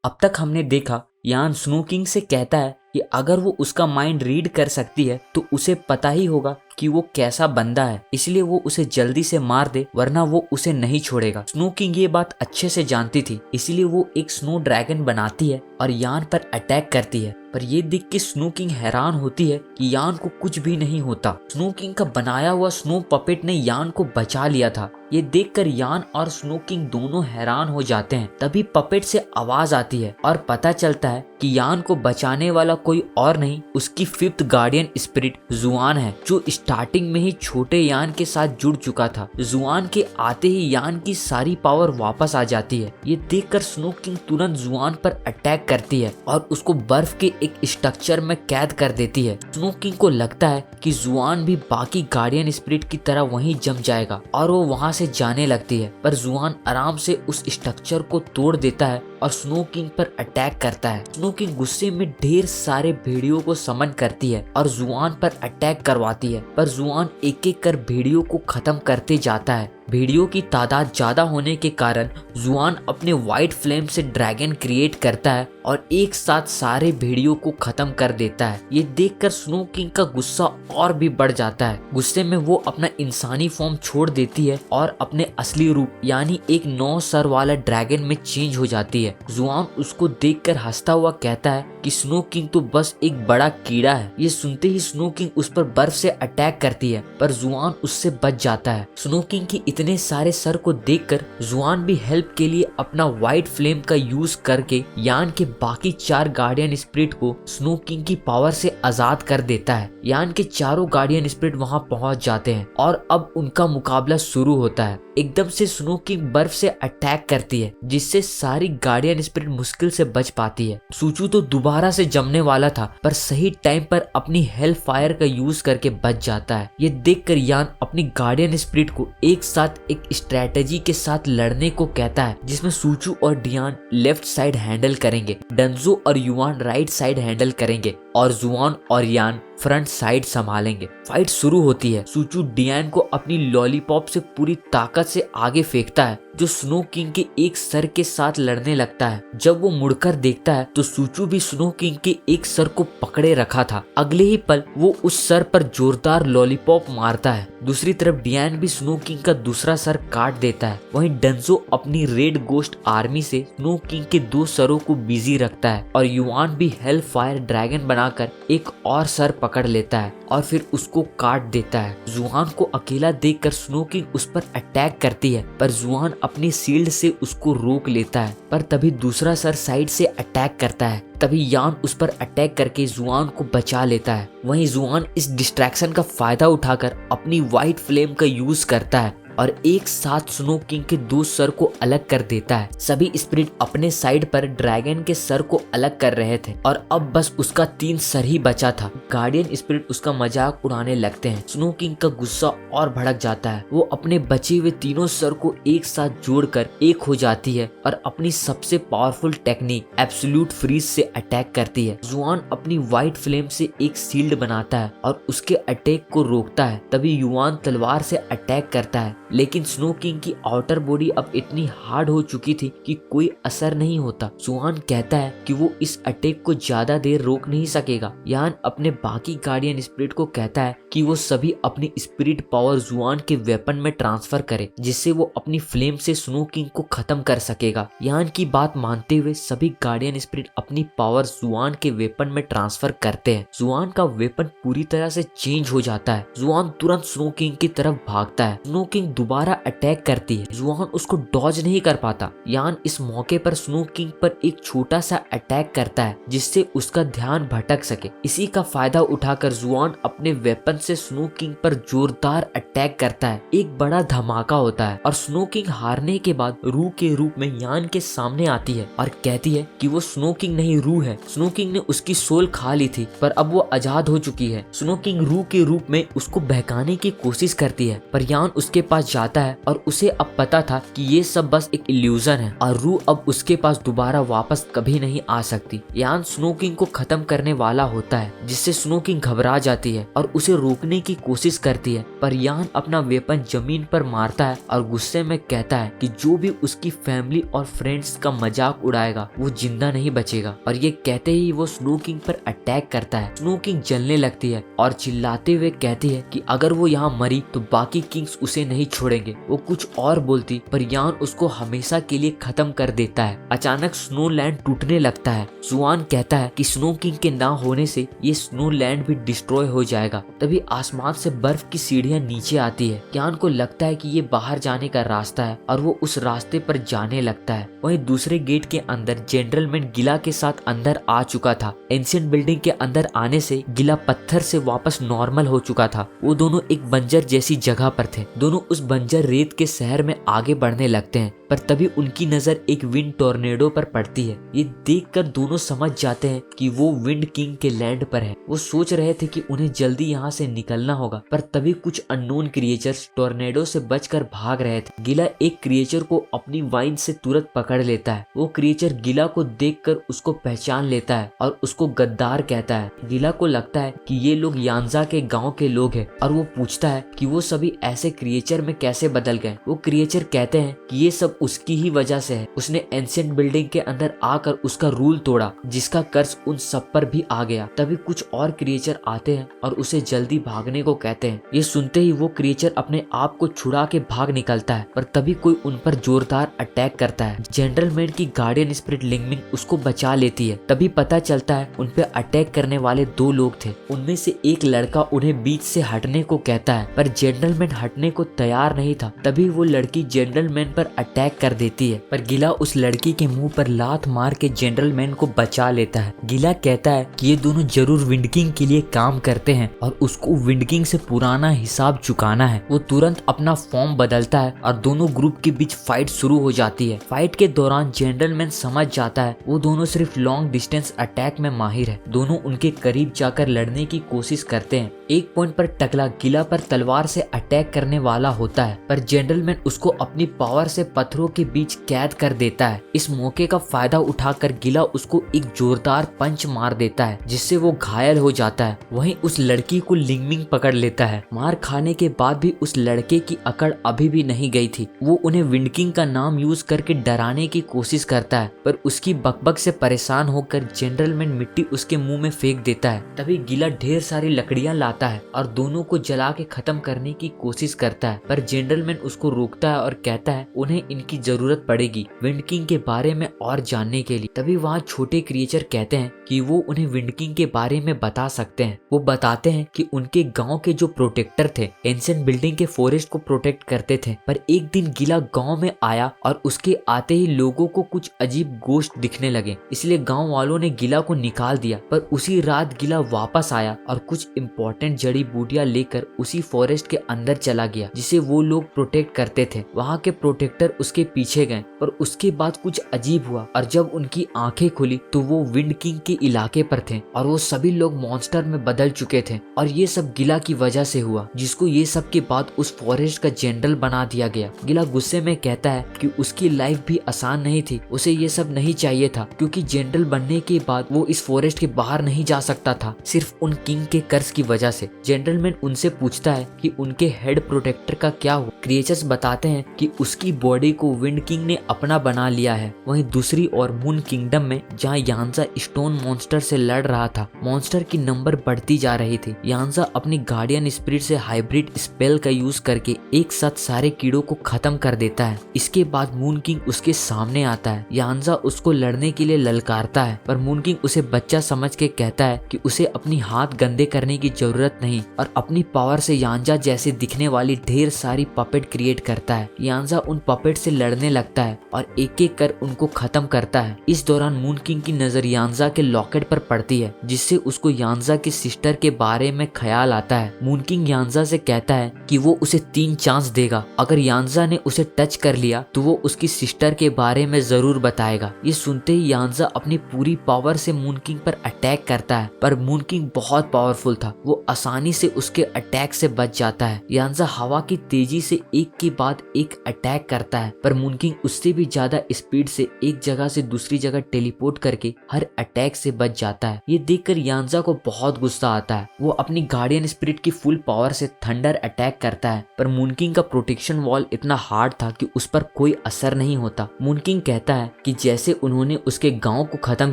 अब तक हमने देखा यान स्नो किंग से कहता है कि अगर वो उसका माइंड रीड कर सकती है तो उसे पता ही होगा कि वो कैसा बंदा है, इसलिए वो उसे जल्दी से मार दे वरना वो उसे नहीं छोड़ेगा। स्नो किंग ये बात अच्छे से जानती थी, इसलिए वो एक स्नो ड्रैगन बनाती है और यान पर अटैक करती है। पर ये देख के स्नो किंग हैरान होती है कि यान को कुछ भी नहीं होता। स्नो किंग का बनाया हुआ स्नो पपेट ने यान को बचा लिया था। ये देखकर यान और स्नो किंग दोनों हैरान हो जाते हैं। तभी पपेट से आवाज आती है और पता चलता है कि यान को बचाने वाला कोई और नहीं, उसकी फिफ्थ गार्डियन स्पिरिट जुआन है, जो स्टार्टिंग में ही छोटे यान के साथ जुड़ चुका था। जुआन के आते ही यान की सारी पावर वापस आ जाती है। ये देखकर स्नो किंग तुरंत जुआन पर अटैक करती है और उसको बर्फ के एक स्ट्रक्चर में कैद कर देती है। स्नो किंग को लगता है कि जुआन भी बाकी गार्डियन स्पिरिट की तरह वहीं जम जाएगा और वो वहां से जाने लगती है, पर जुआन आराम से उस स्ट्रक्चर को तोड़ देता है और स्नो किंग पर अटैक करता है। स्नो किंग गुस्से में ढेर सारे भेड़ियों को समन करती है और जुआन पर अटैक करवाती है, पर जुआन एक एक कर भेड़ियों को खत्म करते जाता है। भेड़ियों की तादाद ज्यादा होने के कारण जुआन अपने व्हाइट फ्लेम से ड्रैगन क्रिएट करता है और एक साथ सारे भेड़ियों को खत्म कर देता है। ये देखकर स्नो किंग का गुस्सा और भी बढ़ जाता है। गुस्से में वो अपना इंसानी फॉर्म छोड़ देती है और अपने असली रूप यानी एक 9 सर वाला ड्रैगन में चेंज हो जाती है। जुआन उसको देखकर हंसता हुआ कहता है कि स्नो किंग तो बस एक बड़ा कीड़ा है। ये सुनते ही स्नो किंग उस पर बर्फ से अटैक करती है, पर जुआन उससे बच जाता है। स्नो किंग की इतने सारे सर को देखकर जुआन भी हेल्प के लिए अपना व्हाइट फ्लेम का यूज करके यान के बाकी 4 गार्डियन स्पिरिट को स्नो किंग की पावर से आजाद कर देता है। यान के चारों गार्डियन स्पिरिट वहां पहुंच जाते हैं और अब उनका मुकाबला शुरू होता है। एकदम से स्नो किंग बर्फ से अटैक करती है, जिससे सारी गार्डियन स्पिरिट मुश्किल से बच पाती है। सूचू तो दोबारा से जमने वाला था, पर सही टाइम पर अपनी हेल फायर का यूज करके बच जाता है। ये देखकर यान अपनी गार्डियन स्पिरिट को एक साथ एक स्ट्रेटेजी के साथ लड़ने को कहता है, जिसमें सूचू और डियान लेफ्ट साइड हैंडल करेंगे, डंजो और युआन राइट साइड हैंडल करेंगे और जुआन और यान फ्रंट साइड संभालेंगे। फाइट शुरू होती है। सूचू डियान को अपनी लॉलीपॉप से पूरी ताकत से आगे फेंकता है, जो स्नो किंग के एक सर के साथ लड़ने लगता है। जब वो मुड़कर देखता है तो सूचू भी स्नो किंग के एक सर को पकड़े रखा था। अगले ही पल वो उस सर पर जोरदार लॉलीपॉप मारता है। दूसरी तरफ डियान भी स्नो किंग का दूसरा सर काट देता है। वहीं डंजो अपनी रेड गोस्ट आर्मी से स्नो किंग के 2 सरों को बिजी रखता है और युआन भी हेल फायर ड्रैगन बनाकर एक और सर पकड़ लेता है और फिर उसको काट देता है। जुआन को अकेला देखकर स्नो किंग उस पर अटैक करती है, पर जुआन अपनी शील्ड से उसको रोक लेता है। पर तभी दूसरा सर साइड से अटैक करता है। तभी यान उस पर अटैक करके जुआन को बचा लेता है। वहीं जुआन इस डिस्ट्रैक्शन का फायदा उठाकर अपनी व्हाइट फ्लेम का यूज करता है और एक साथ स्नो किंग के 2 सर को अलग कर देता है। सभी स्पिरिट अपने साइड पर ड्रैगन के सर को अलग कर रहे थे और अब बस उसका 3 सर ही बचा था। गार्डियन स्पिरिट उसका मजाक उड़ाने लगते हैं। स्नो किंग का गुस्सा और भड़क जाता है। वो अपने बचे हुए तीनों सर को एक साथ जोड़कर एक हो जाती है और अपनी सबसे पावरफुल टेक्निक एब्सोल्यूट फ्रीज से अटैक करती है। जुआन अपनी व्हाइट फ्लेम से एक शील्ड बनाता है और उसके अटैक को रोकता है। तभी युआन तलवार से अटैक करता है, लेकिन स्नो किंग की आउटर बॉडी अब इतनी हार्ड हो चुकी थी कि कोई असर नहीं होता। जुआन कहता है कि वो इस अटैक को ज्यादा देर रोक नहीं सकेगा। यान अपने बाकी गार्डियन स्पिरिट को कहता है कि वो सभी अपनी स्पिरिट पावर जुआन के वेपन में ट्रांसफर करे, जिससे वो अपनी फ्लेम से स्नो किंग को खत्म कर सकेगा। यान की बात मानते हुए सभी गार्डियन स्पिरिट अपनी पावर जुआन के वेपन में ट्रांसफर करते हैं। जुआन का वेपन पूरी तरह से चेंज हो जाता है। जुआन तुरंत स्नो किंग की तरफ भागता है। स्नो किंग दोबारा अटैक करती है। जुआन उसको डॉज नहीं कर पाता। यान इस मौके पर स्नो किंग पर एक छोटा सा अटैक करता है, जिससे उसका ध्यान भटक सके। इसी का फायदा उठाकर जुआन अपने वेपन से स्नो किंग पर जोरदार अटैक करता है। एक बड़ा धमाका होता है और स्नो किंग हारने के बाद रू के रूप में यान के सामने आती है और कहती है कि वो स्नो किंग नहीं रू है। स्नो किंग ने उसकी सोल खा ली थी, पर अब वो आजाद हो चुकी है। स्नो किंग रू के रूप में उसको बहकाने की कोशिश करती है, पर यान उसके पास पास जाता है और उसे अब पता था कि ये सब बस एक इल्यूजन है और रू अब उसके पास दोबारा वापस कभी नहीं आ सकती। यान स्नो किंग को खत्म करने वाला होता है, जिससे स्नो किंग घबरा जाती है और उसे रोकने की कोशिश करती है, पर यान अपना वेपन जमीन पर मारता है और गुस्से में कहता है कि जो भी उसकी फैमिली और फ्रेंड्स का मजाक उड़ाएगा वो जिंदा नहीं बचेगा। और ये कहते ही वो स्नो किंग पर अटैक करता है। स्नो किंग जलने लगती है और चिल्लाते हुए कहती है कि अगर वो यहाँ मरी तो बाकी किंग्स उसे नहीं छोड़ेंगे। वो कुछ और बोलती पर यान उसको हमेशा के लिए खत्म कर देता है। अचानक स्नो लैंड टूटने लगता है। जुआन कहता है कि स्नो किंग के ना होने से ये स्नो लैंड भी डिस्ट्रॉय हो जाएगा। तभी आसमान से बर्फ की सीढ़ियां नीचे आती है। यान को लगता है कि ये बाहर जाने का रास्ता है और वो उस रास्ते पर जाने लगता है। वहीं दूसरे गेट के अंदर जेनरलमैन गिला के साथ अंदर आ चुका था। एंशिएंट बिल्डिंग के अंदर आने से गिला पत्थर से वापस नॉर्मल हो चुका था। वो दोनों एक बंजर जैसी जगह पर थे। दोनों उस बंजर रेत के शहर में आगे बढ़ने लगते हैं, पर तभी उनकी नजर एक विंड टॉर्नेडो पर पड़ती है। ये देखकर दोनों समझ जाते हैं कि वो विंड किंग के लैंड पर है। वो सोच रहे थे कि उन्हें जल्दी यहाँ से निकलना होगा, पर तभी कुछ अननोन क्रिएचर्स टॉर्नेडो से बचकर भाग रहे थे। गिला एक क्रिएचर को अपनी वाइन से तुरंत पकड़ लेता है। वो क्रिएचर गिला को देखकर उसको पहचान लेता है और उसको गद्दार कहता है। गिला को लगता है कि ये लोग यानजा के गांव के लोग हैं और वो पूछता है कि वो सभी ऐसे क्रिएचर में कैसे बदल गए। वो क्रिएचर कहते हैं कि ये सब उसकी ही वजह से है। उसने एंशिएंट बिल्डिंग के अंदर आकर उसका रूल तोड़ा, जिसका कर्ज उन सब पर भी आ गया। तभी कुछ और क्रिएचर आते हैं और उसे जल्दी भागने को कहते हैं। ये सुनते ही वो क्रिएचर अपने आप को छुड़ा के भाग निकलता है, पर तभी कोई उन पर जोरदार अटैक करता है। जेनरलमैन की गार्डियन स्पिरिट लिंगमिंग उसको बचा लेती है। तभी पता चलता है उन पे अटैक करने वाले दो लोग थे। उनमें से एक लड़का उन्हें बीच से हटने को कहता है, पर जेनरलमैन हटने को तैयार नहीं था। तभी वो लड़की जेनरलमैन पर अटैक कर देती है, पर गिला उस लड़की के मुंह पर लात मार के जेनरलमैन को बचा लेता है। गिला कहता है कि ये दोनों जरूर विंड किंग के लिए काम करते हैं और उसको विंड किंग से पुराना हिसाब चुकाना है। वो तुरंत अपना फॉर्म बदलता है और दोनों ग्रुप के बीच फाइट शुरू हो जाती है। फाइट के दौरान जेनरलमैन समझ जाता है वो दोनों सिर्फ लॉन्ग डिस्टेंस अटैक में माहिर है। दोनों उनके करीब जाकर लड़ने की कोशिश करते हैं। एक पॉइंट पर टकला गिला पर तलवार से अटैक करने वाला होता है, पर जेनरलमैन उसको अपनी पावर से पत्थरों के बीच कैद कर देता है। इस मौके का फायदा उठाकर गिला उसको एक जोरदार पंच मार देता है, जिससे वो घायल हो जाता है। वहीं उस लड़की को लिंगमिंग पकड़ लेता है। मार खाने के बाद भी उस लड़के की अकड़ अभी भी नहीं गई थी। वो उन्हें विंड किंग का नाम यूज करके डराने की कोशिश करता है, पर उसकी बकबक से परेशान होकर जेनरलमैन मिट्टी उसके मुंह में फेंक देता है। तभी गिला ढेर सारी लकड़ियां लाता है और दोनों को जला के खत्म करने की कोशिश करता है, पर जेनरलमैन उसको रोकता है और कहता है उन्हें इनकी जरूरत पड़ेगी विंड किंग के बारे में और जानने के लिए। तभी वहाँ छोटे क्रिएचर कहते हैं कि वो उन्हें विंड किंग के बारे में बता सकते हैं। वो बताते हैं कि उनके गांव के जो प्रोटेक्टर थे एंशिएंट बिल्डिंग के फॉरेस्ट को प्रोटेक्ट करते थे, पर एक दिन गिला गांव में आया और उसके आते ही लोगों को कुछ अजीब गोश्त दिखने लगे, इसलिए गांव वालों ने गिला को निकाल दिया। पर उसी रात गिला वापस आया और कुछ इम्पोर्टेंट जड़ी बूटियां लेकर उसी फॉरेस्ट के अंदर चला गया जिसे वो लोग प्रोटेक्ट करते थे। वहाँ के प्रोटेक्टर उसके पीछे गए, पर उसके बाद कुछ अजीब हुआ और जब उनकी आंखें खुली तो वो विंड किंग के इलाके पर थे और वो सभी लोग मॉन्स्टर में बदल चुके थे। और ये सब गिला की वजह से हुआ, जिसको ये सब के बाद उस फॉरेस्ट का जनरल बना दिया गया। गिला गुस्से में कहता है कि उसकी लाइफ भी आसान नहीं थी, उसे ये सब नहीं चाहिए था, क्योंकि जनरल बनने के बाद वो इस फॉरेस्ट के बाहर नहीं जा सकता था, सिर्फ उन किंग के कर्ज की वजह से। जेनरलमैन उनसे पूछता है कि उनके हेड प्रोटेक्टर का क्या हुआ। क्रिएचर्स बताते हैं कि उसकी बॉडी को विंड किंग ने अपना बना लिया है। वहीं दूसरी ओर मून किंगडम में जहाँ यानजा स्टोन मॉन्स्टर से लड़ रहा था, मॉन्स्टर की नंबर बढ़ती जा रही थी। यानजा अपनी गार्डियन स्पिरिट से हाइब्रिड स्पेल का यूज करके एक साथ सारे कीड़ों को खत्म कर देता है। इसके बाद मून किंग उसके सामने आता है। यानजा उसको लड़ने के लिए ललकारता है, पर मून किंग उसे बच्चा समझ के कहता है कि उसे अपनी हाथ गंदे करने की जरूरत नहीं और अपनी पावर से यानजा जैसे दिखने वाली ढेर सारी पपेट क्रिएट करता है। यानजा उन पपेट से लड़ने लगता है और एक एक कर उनको खत्म करता है। इस दौरान मून किंग की नजर यानजा के लॉकेट पर पड़ती है, जिससे उसको यानजा की सिस्टर के बारे में ख्याल आता है। मून किंग यानजा से कहता है कि वो उसे 3 चांस देगा। अगर यानजा ने उसे टच कर लिया तो वो उसकी सिस्टर के बारे में जरूर बताएगा। ये सुनते ही यानजा अपनी पूरी पावर से मून किंग पर अटैक करता है, पर मून किंग बहुत पावरफुल था, वो आसानी से उसके अटैक से बच जाता है। यानजा हवा की तेजी से एक के बाद एक अटैक करता है, पर मून किंग उससे भी ज्यादा स्पीड से एक जगह से दूसरी जगह टेलीपोर्ट करके हर अटैक से बच जाता है। ये देखकर यान्जा को बहुत गुस्सा आता है। वो अपनी गार्डियन स्पिरिट की फुल पावर से थंडर अटैक करता है, पर मून किंग का प्रोटेक्शन वॉल इतना हार्ड था कि उस पर कोई असर नहीं होता। मून किंग कहता है कि जैसे उन्होंने उसके गांव को खत्म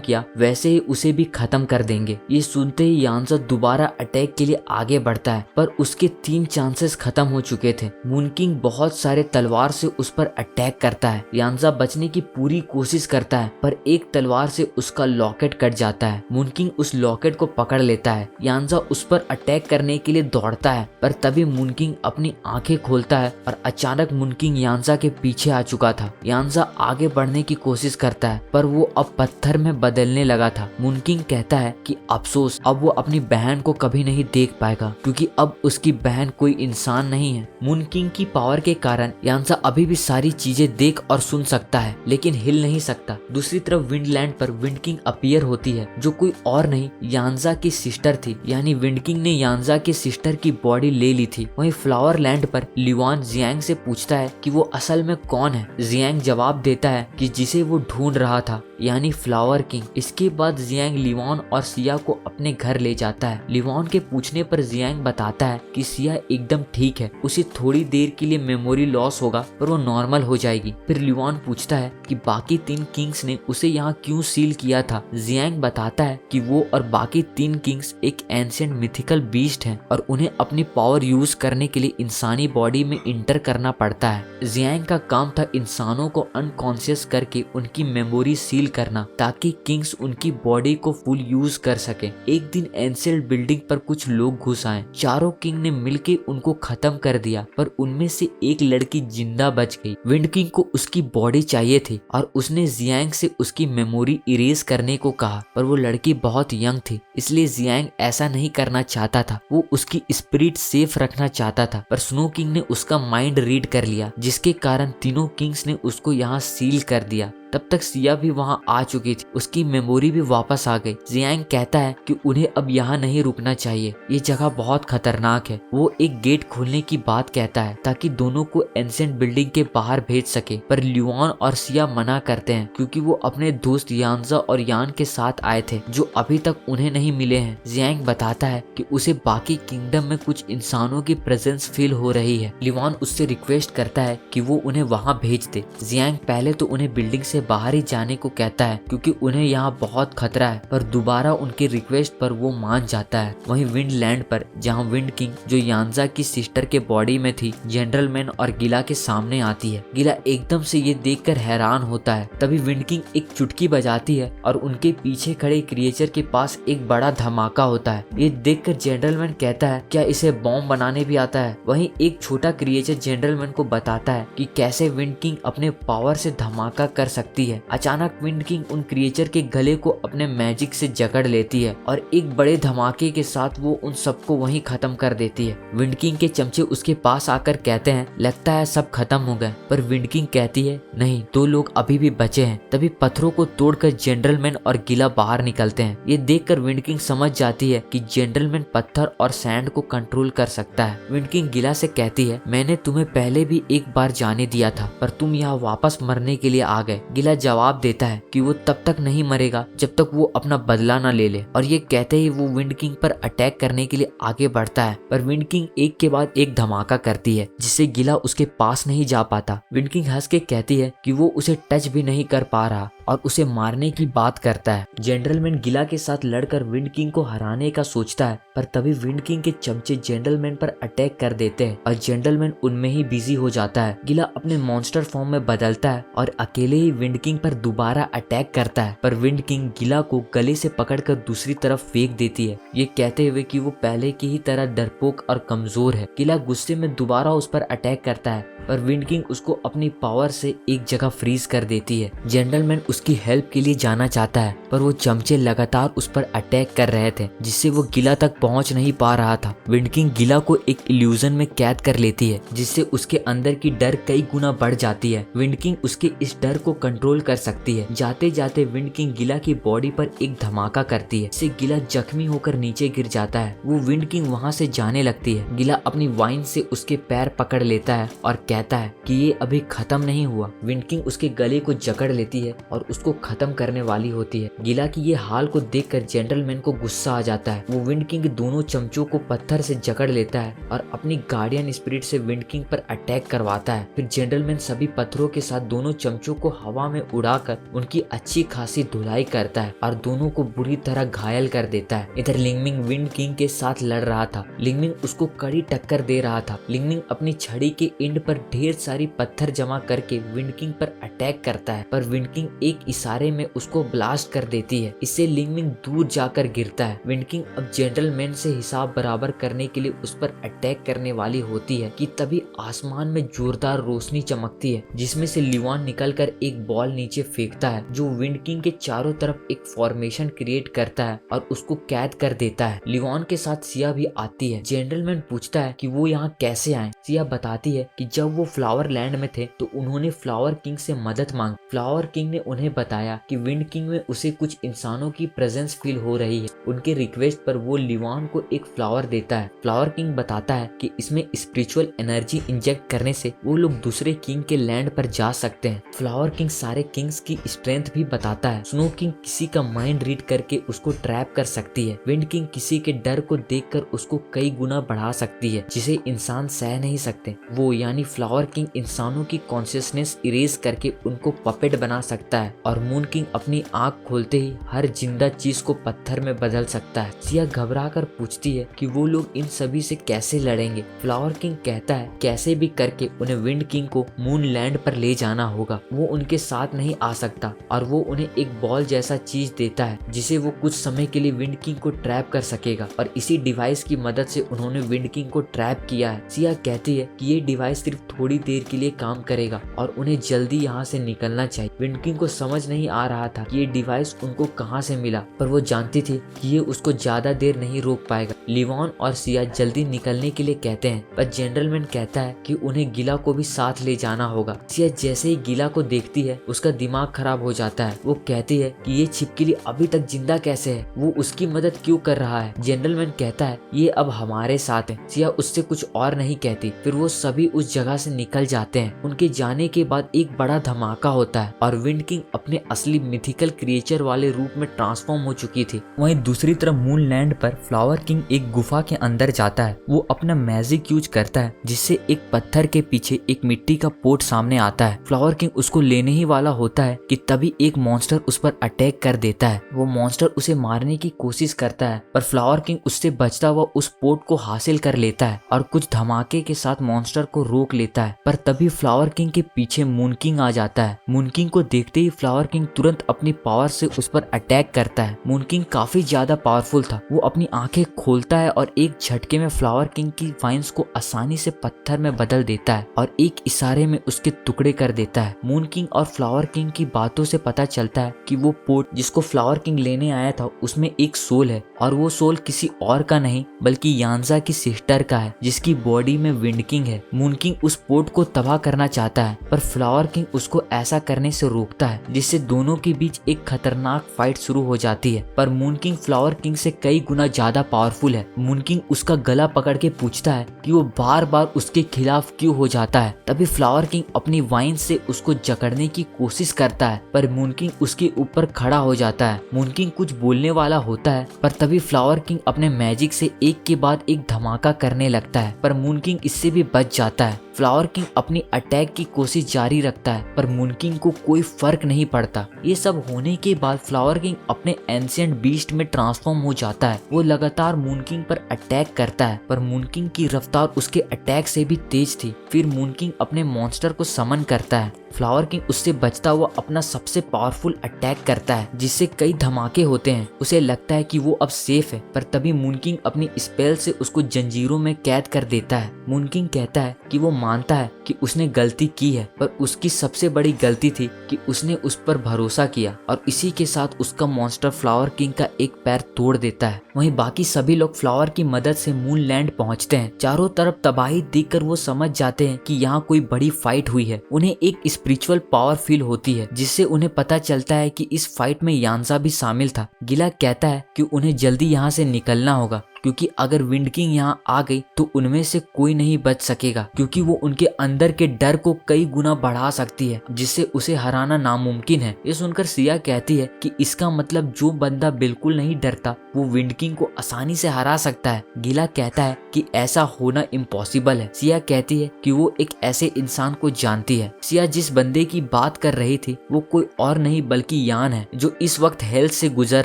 किया वैसे ही उसे भी खत्म कर देंगे। ये सुनते ही यान्जा दोबारा अटैक के लिए आगे बढ़ता है, पर उसके 3 चांसेस खत्म हो चुके थे। मून किंग बहुत सारे तलवार से उस पर अटैक करता है। यान्जा बचने की पूरी कोशिश करता है, पर एक तलवार से उसका लॉकेट कट जाता है। मून किंग उस लॉकेट को पकड़ लेता है। यान्जा उस पर अटैक करने के लिए दौड़ता है, पर तभी मून किंग अपनी आंखें खोलता है और अचानक मून किंग यान्जा के पीछे आ चुका था। यान्जा आगे बढ़ने की कोशिश करता है, पर वो अब पत्थर में बदलने लगा था। मून किंग कहता है कि अफसोस, अब वो अपनी बहन को कभी नहीं देख पाएगा, क्योंकि अब उसकी बहन कोई इंसान नहीं है। मून किंग की पावर के कारण यान्जा अभी भी सारी चीजें देख और सुन सकता है, लेकिन हिल नहीं सकता। दूसरी तरफ विंडलैंड पर विंड किंग अपीयर होती है, जो कोई और नहीं यान्जा की सिस्टर थी। यानी विंड किंग ने यान्जा की सिस्टर की बॉडी ले ली थी। वहीं फ्लावर लैंड पर लिवान जियांग से पूछता है कि वो असल में कौन है। जियांग जवाब देता है कि जिसे वो ढूंढ रहा था, यानी फ्लावर किंग। इसके बाद जियांग लिवान और सिया को अपने घर ले जाता है। लिवान के पूछने पर जियांग बताता है कि सिया एकदम ठीक है, उसे थोड़ी देर के लिए मेमोरी लॉस होगा पर वो नॉर्मल हो जाएगी। फिर लिवान पूछता है कि बाकी 3 किंग्स ने उसे यहाँ क्यों सील किया था। जियांग बताता है कि वो और बाकी 3 किंग्स एक एंशिएंट मिथिकल बीस्ट हैं और उन्हें अपनी पावर यूज करने के लिए इंसानी बॉडी में इंटर करना पड़ता है। जियांग का काम था इंसानों को अनकॉन्शियस करके उनकी मेमोरी सील करना, ताकि किंग्स उनकी बॉडी को फुल यूज कर सके। एक दिन एंशिएंट बिल्डिंग पर कुछ लोग घुस आए। चारों किंग ने मिलके उनको खत्म कर दिया, पर उनमें से एक लड़की जिंदा बच गई। विंड किंग को उसकी बॉडी चाहिए थी और उसने जियांग से उसकी मेमोरी इरेज करने को कहा, पर वो लड़की बहुत यंग थी, इसलिए जियांग ऐसा नहीं करना चाहता था। वो उसकी स्पिरिट सेफ रखना चाहता था, पर स्नो किंग ने उसका माइंड रीड कर लिया, जिसके कारण तीनों किंग्स ने उसको यहाँ सील कर दिया। तब तक सिया भी वहां आ चुकी थी, उसकी मेमोरी भी वापस आ गई। जियांग कहता है कि उन्हें अब यहाँ नहीं रुकना चाहिए, ये जगह बहुत खतरनाक है। वो एक गेट खोलने की बात कहता है ताकि दोनों को एंशिएंट बिल्डिंग के बाहर भेज सके, पर लिवान और सिया मना करते हैं क्योंकि वो अपने दोस्त यान्जा और यान के साथ आए थे, जो अभी तक उन्हें नहीं मिले हैं। जियांग बताता है कि उसे बाकी किंगडम में कुछ इंसानों की प्रेजेंस फील हो रही है। लिवान उससे रिक्वेस्ट करता है कि वो उन्हें वहाँ भेज दे। जियांग पहले तो उन्हें बिल्डिंग से बाहर ही जाने को कहता है क्योंकि उन्हें यहाँ बहुत खतरा है, पर दोबारा उनकी रिक्वेस्ट पर वो मान जाता है। वहीं विंड लैंड पर जहाँ विंड किंग जो यान्जा की सिस्टर के बॉडी में थी, जेंटलमैन और गिला के सामने आती है। गिला एकदम से ये देखकर हैरान होता है। तभी विंड किंग एक चुटकी बजाती है और उनके पीछे खड़े क्रिएचर के पास एक बड़ा धमाका होता है। ये देखकर जेंटलमैन कहता है क्या इसे बॉम्ब बनाने भी आता है। वहीं एक छोटा क्रिएचर जेंटलमैन को बताता है कि कैसे विंड किंग अपने पावर से धमाका कर सकती है। अचानक विंड किंग उन क्रिएचर के गले को अपने मैजिक से जकड़ लेती है और एक बड़े धमाके के साथ वो उन सबको वहीं खत्म कर देती है। विंड किंग के चमचे उसके पास आकर कहते हैं लगता है सब खत्म हो गए, पर विंड किंग कहती है नहीं, 2 लोग अभी भी बचे हैं। तभी पत्थरों को तोड़कर जेंटलमैन और गिला बाहर निकलते हैं। ये देखकर विंड किंग समझ जाती है कि जेंटलमैन पत्थर और सैंड को कंट्रोल कर सकता है। विंड किंग गिला से कहती है मैंने तुम्हें पहले भी एक बार जाने दिया था, पर तुम यहाँ वापस मरने के लिए आ गए। गिला जवाब देता है कि वो तब तक नहीं मरेगा जब तक वो अपना बदला न ले ले, और ये कहते ही वो विंड किंग पर अटैक करने के लिए आगे बढ़ता है, पर विंड किंग एक के बाद एक धमाका करती है जिससे गिला उसके पास नहीं जा पाता। विंड किंग हंस के कहती है कि वो उसे टच भी नहीं कर पा रहा और उसे मारने की बात करता है। जेंटलमैन गिला के साथ लड़कर विंड किंग को हराने का सोचता है, पर तभी विंड किंग के चमचे जेंटलमैन पर अटैक कर देते हैं और जेंटलमैन उनमें ही बिजी हो जाता है। गिला अपने मॉन्स्टर फॉर्म में बदलता है और अकेले ही विंड किंग पर दोबारा अटैक करता है, पर विंड किंग गिला को गले से पकड़कर दूसरी तरफ फेंक देती है, ये कहते हुए कि वो पहले की ही तरह डरपोक और कमजोर है। गिला गुस्से में दोबारा उस पर अटैक करता है, पर विंड किंग उसको अपनी पावर से एक जगह फ्रीज कर देती है। जेंटलमैन उसकी हेल्प के लिए जाना चाहता है, पर वो चमचे लगातार उस पर अटैक कर रहे थे, जिससे वो गिला तक पहुंच नहीं पा रहा था। विंड किंग गिला को एक इल्यूजन में कैद कर लेती है, जिससे उसके अंदर की डर कई गुना बढ़ जाती है। विंड किंग उसके इस डर को कंट्रोल कर सकती है। जाते जाते विंड किंग गिला की बॉडी पर एक धमाका करती है, इससे गिला जख्मी होकर नीचे गिर जाता है। वो विंड किंग वहाँ से जाने लगती है। गिला अपनी वाइन से उसके पैर पकड़ लेता है और कहता है कि ये अभी खत्म नहीं हुआ। विंड किंग उसके गले को जकड़ लेती है और उसको खत्म करने वाली होती है। गिला की ये हाल को देखकर जेंटलमैन को गुस्सा आ जाता है। वो विंड किंग दोनों चमचों को पत्थर से जकड़ लेता है और अपनी गार्डियन स्पिरिट से विंड किंग पर अटैक करवाता है। फिर जेंटलमैन सभी पत्थरों के साथ दोनों चमचों को हवा में उड़ाकर उनकी अच्छी खासी धुलाई करता है और दोनों को बुरी तरह घायल कर देता है। इधर लिंगमिंग विंड किंग के साथ लड़ रहा था। लिंगमिंग उसको कड़ी टक्कर दे रहा था। लिंगमिंग अपनी छड़ी के एंड पर ढेर सारी पत्थर जमा करके विंड किंग पर अटैक करता है, पर विंड किंग एक इशारे में उसको ब्लास्ट कर देती है। इससे लिंगमिंग दूर जाकर गिरता है। विंड किंग अब जेंटलमैन से हिसाब बराबर करने के लिए उस पर अटैक करने वाली होती है कि तभी आसमान में जोरदार रोशनी चमकती है, जिसमें से लिवान निकलकर एक बॉल नीचे फेंकता है, जो विंड किंग के चारों तरफ एक फॉर्मेशन क्रिएट करता है और उसको कैद कर देता है। लिवान के साथ सिया भी आती है। जेंटलमैन पूछता है कि वो यहाँ कैसे आए। सिया बताती है कि जब वो फ्लावर लैंड में थे तो उन्होंने फ्लावर किंग से मदद मांगी। फ्लावर किंग ने उन्हें बताया कि विंड किंग में उसे कुछ इंसानों की प्रेजेंस फील हो रही है। उनके रिक्वेस्ट पर वो लिवान को एक फ्लावर देता है। फ्लावर किंग बताता है कि इसमें स्पिरिचुअल एनर्जी इंजेक्ट करने से वो लोग दूसरे किंग के लैंड पर जा सकते हैं। फ्लावर किंग सारे किंग्स की स्ट्रेंथ भी बताता है। स्नो किंग किसी का माइंड रीड करके उसको ट्रैप कर सकती है। विंड किंग किसी के डर को देखकर उसको कई गुना बढ़ा सकती है, जिसे इंसान सह नहीं सकते। वो यानी फ्लावर किंग इंसानों की कॉन्शियसनेस इरेज करके उनको पपेट बना सकता है और मून किंग अपनी आंख खोलते ही हर जिंदा चीज को पत्थर में बदल सकता है। सिया घबरा कर पूछती है कि वो लोग इन सभी से कैसे लड़ेंगे। फ्लावर किंग कहता है कैसे भी करके उन्हें विंड किंग को मून लैंड पर ले जाना होगा। वो उनके साथ नहीं आ सकता और वो उन्हें एक बॉल जैसा चीज देता है, जिसे वो कुछ समय के लिए विंड किंग को ट्रैप कर सकेगा और इसी डिवाइस की मदद से उन्होंने विंड किंग को ट्रैप किया है। सिया कहती है कि ये डिवाइस सिर्फ थोड़ी देर के लिए काम करेगा और उन्हें जल्दी यहाँ से निकलना चाहिए। विंड किंग को समझ नहीं आ रहा था कि ये डिवाइस उनको कहाँ से मिला, पर वो जानती थी कि ये उसको ज्यादा देर नहीं रोक पाएगा। लिवान और सिया जल्दी निकलने के लिए कहते हैं, पर जेंटलमैन कहता है कि उन्हें गिला को भी साथ ले जाना होगा। सिया जैसे ही गिला को देखती है उसका दिमाग खराब हो जाता है। वो कहती है कि ये छिपकली अभी तक जिंदा कैसे है, वो उसकी मदद क्यों कर रहा है। जेंटलमैन कहता है ये अब हमारे साथ है। सिया उससे कुछ और नहीं कहती। फिर वो सभी उस जगह से निकल जाते हैं। उनके जाने के बाद एक बड़ा धमाका होता है और विंड किंग अपने असली मिथिकल क्रिएचर वाले रूप में ट्रांसफॉर्म हो चुकी थी। वहीं दूसरी तरफ मून लैंड पर फ्लावर किंग एक गुफा के अंदर जाता है। वो अपना मैजिक यूज करता है, जिससे एक पत्थर के पीछे एक मिट्टी का पोट सामने आता है। फ्लावर किंग उसको लेने ही वाला होता है कि तभी एक मॉन्स्टर उस पर अटैक कर देता है। वो मॉन्स्टर उसे मारने की कोशिश करता है, पर फ्लावर किंग उससे बचता हुआ उस पोट को हासिल कर लेता है और कुछ धमाके के साथ मॉन्स्टर को रोक लेता है। पर तभी फ्लावर किंग के पीछे मून किंग आ जाता है। मून किंग को देखते ही फ्लावर किंग तुरंत अपनी पावर से उस पर अटैक करता है। मून किंग काफी ज्यादा पावरफुल था। वो अपनी आंखें खोलता है और एक झटके में फ्लावर किंग की वाइन्स को आसानी से पत्थर में बदल देता है और एक इशारे में उसके टुकड़े कर देता है। मून किंग और फ्लावर किंग की बातों से पता चलता है कि वो पोट जिसको फ्लावर किंग लेने आया था उसमें एक सोल है और वो सोल किसी और का नहीं बल्कि यांजा की सिस्टर का है, जिसकी बॉडी में विंड किंग है। मून किंग उस पोट को तबाह करना चाहता है, पर फ्लावर किंग उसको ऐसा करने से रोकता है, जिससे दोनों के बीच एक खतरनाक फाइट शुरू हो जाती है। पर मून किंग फ्लावर किंग से कई गुना ज्यादा पावरफुल है। मून किंग उसका गला पकड़ के पूछता है कि वो बार बार उसके खिलाफ क्यों हो जाता है। तभी फ्लावर किंग अपनी वाइन से उसको जकड़ने की कोशिश करता है, पर मून किंग उसके ऊपर खड़ा हो जाता है। मून किंग कुछ बोलने वाला होता है, पर तभी फ्लावर किंग अपने मैजिक से एक के बाद एक धमाका करने लगता है, पर मून किंग इससे भी बच जाता है। फ्लावर किंग अपनी अटैक की कोशिश जारी रखता है, पर मून किंग को कोई फर्क नहीं पड़ता। ये सब होने के बाद फ्लावर किंग अपने एंशिएंट बीस्ट में ट्रांसफॉर्म हो जाता है। वो लगातार मून किंग पर अटैक करता है, पर मून किंग की रफ्तार उसके अटैक से भी तेज थी। फिर मून किंग अपने मॉन्स्टर को समन करता है। फ्लावर किंग उससे बचता हुआ अपना सबसे पावरफुल अटैक करता है जिससे कई धमाके होते हैं। उसे लगता है कि वो अब सेफ है, पर तभी मून किंग अपनी स्पेल से उसको जंजीरों में कैद कर देता है। मून किंग कहता है कि वो मानता है कि उसने गलती की है, पर उसकी सबसे बड़ी गलती थी कि उसने उस पर भरोसा किया, और इसी के साथ उसका मॉन्स्टर फ्लावर किंग का एक पैर तोड़ देता है। वहीं बाकी सभी लोग फ्लावर की मदद से मून लैंड पहुंचते हैं। चारों तरफ तबाही देखकर वो समझ जाते हैं कि यहाँ कोई बड़ी फाइट हुई है। उन्हें एक स्पिरिचुअल पावर फील होती है जिससे उन्हें पता चलता है कि इस फाइट में यान्जा भी शामिल था। गिला कहता है कि उन्हें जल्दी यहाँ से निकलना होगा, क्योंकि अगर विंड किंग यहाँ आ गई तो उनमें से कोई नहीं बच सकेगा, क्योंकि वो उनके अंदर के डर को कई गुना बढ़ा सकती है जिससे उसे हराना नामुमकिन है। ये सुनकर सिया कहती है कि इसका मतलब जो बंदा बिल्कुल नहीं डरता वो विंड किंग को आसानी से हरा सकता है। गिला कहता है कि ऐसा होना इम्पॉसिबल है। सिया कहती है कि वो एक ऐसे इंसान को जानती है। सिया जिस बंदे की बात कर रही थी वो कोई और नहीं बल्कि यान है, जो इस वक्त हेल्थ से गुजर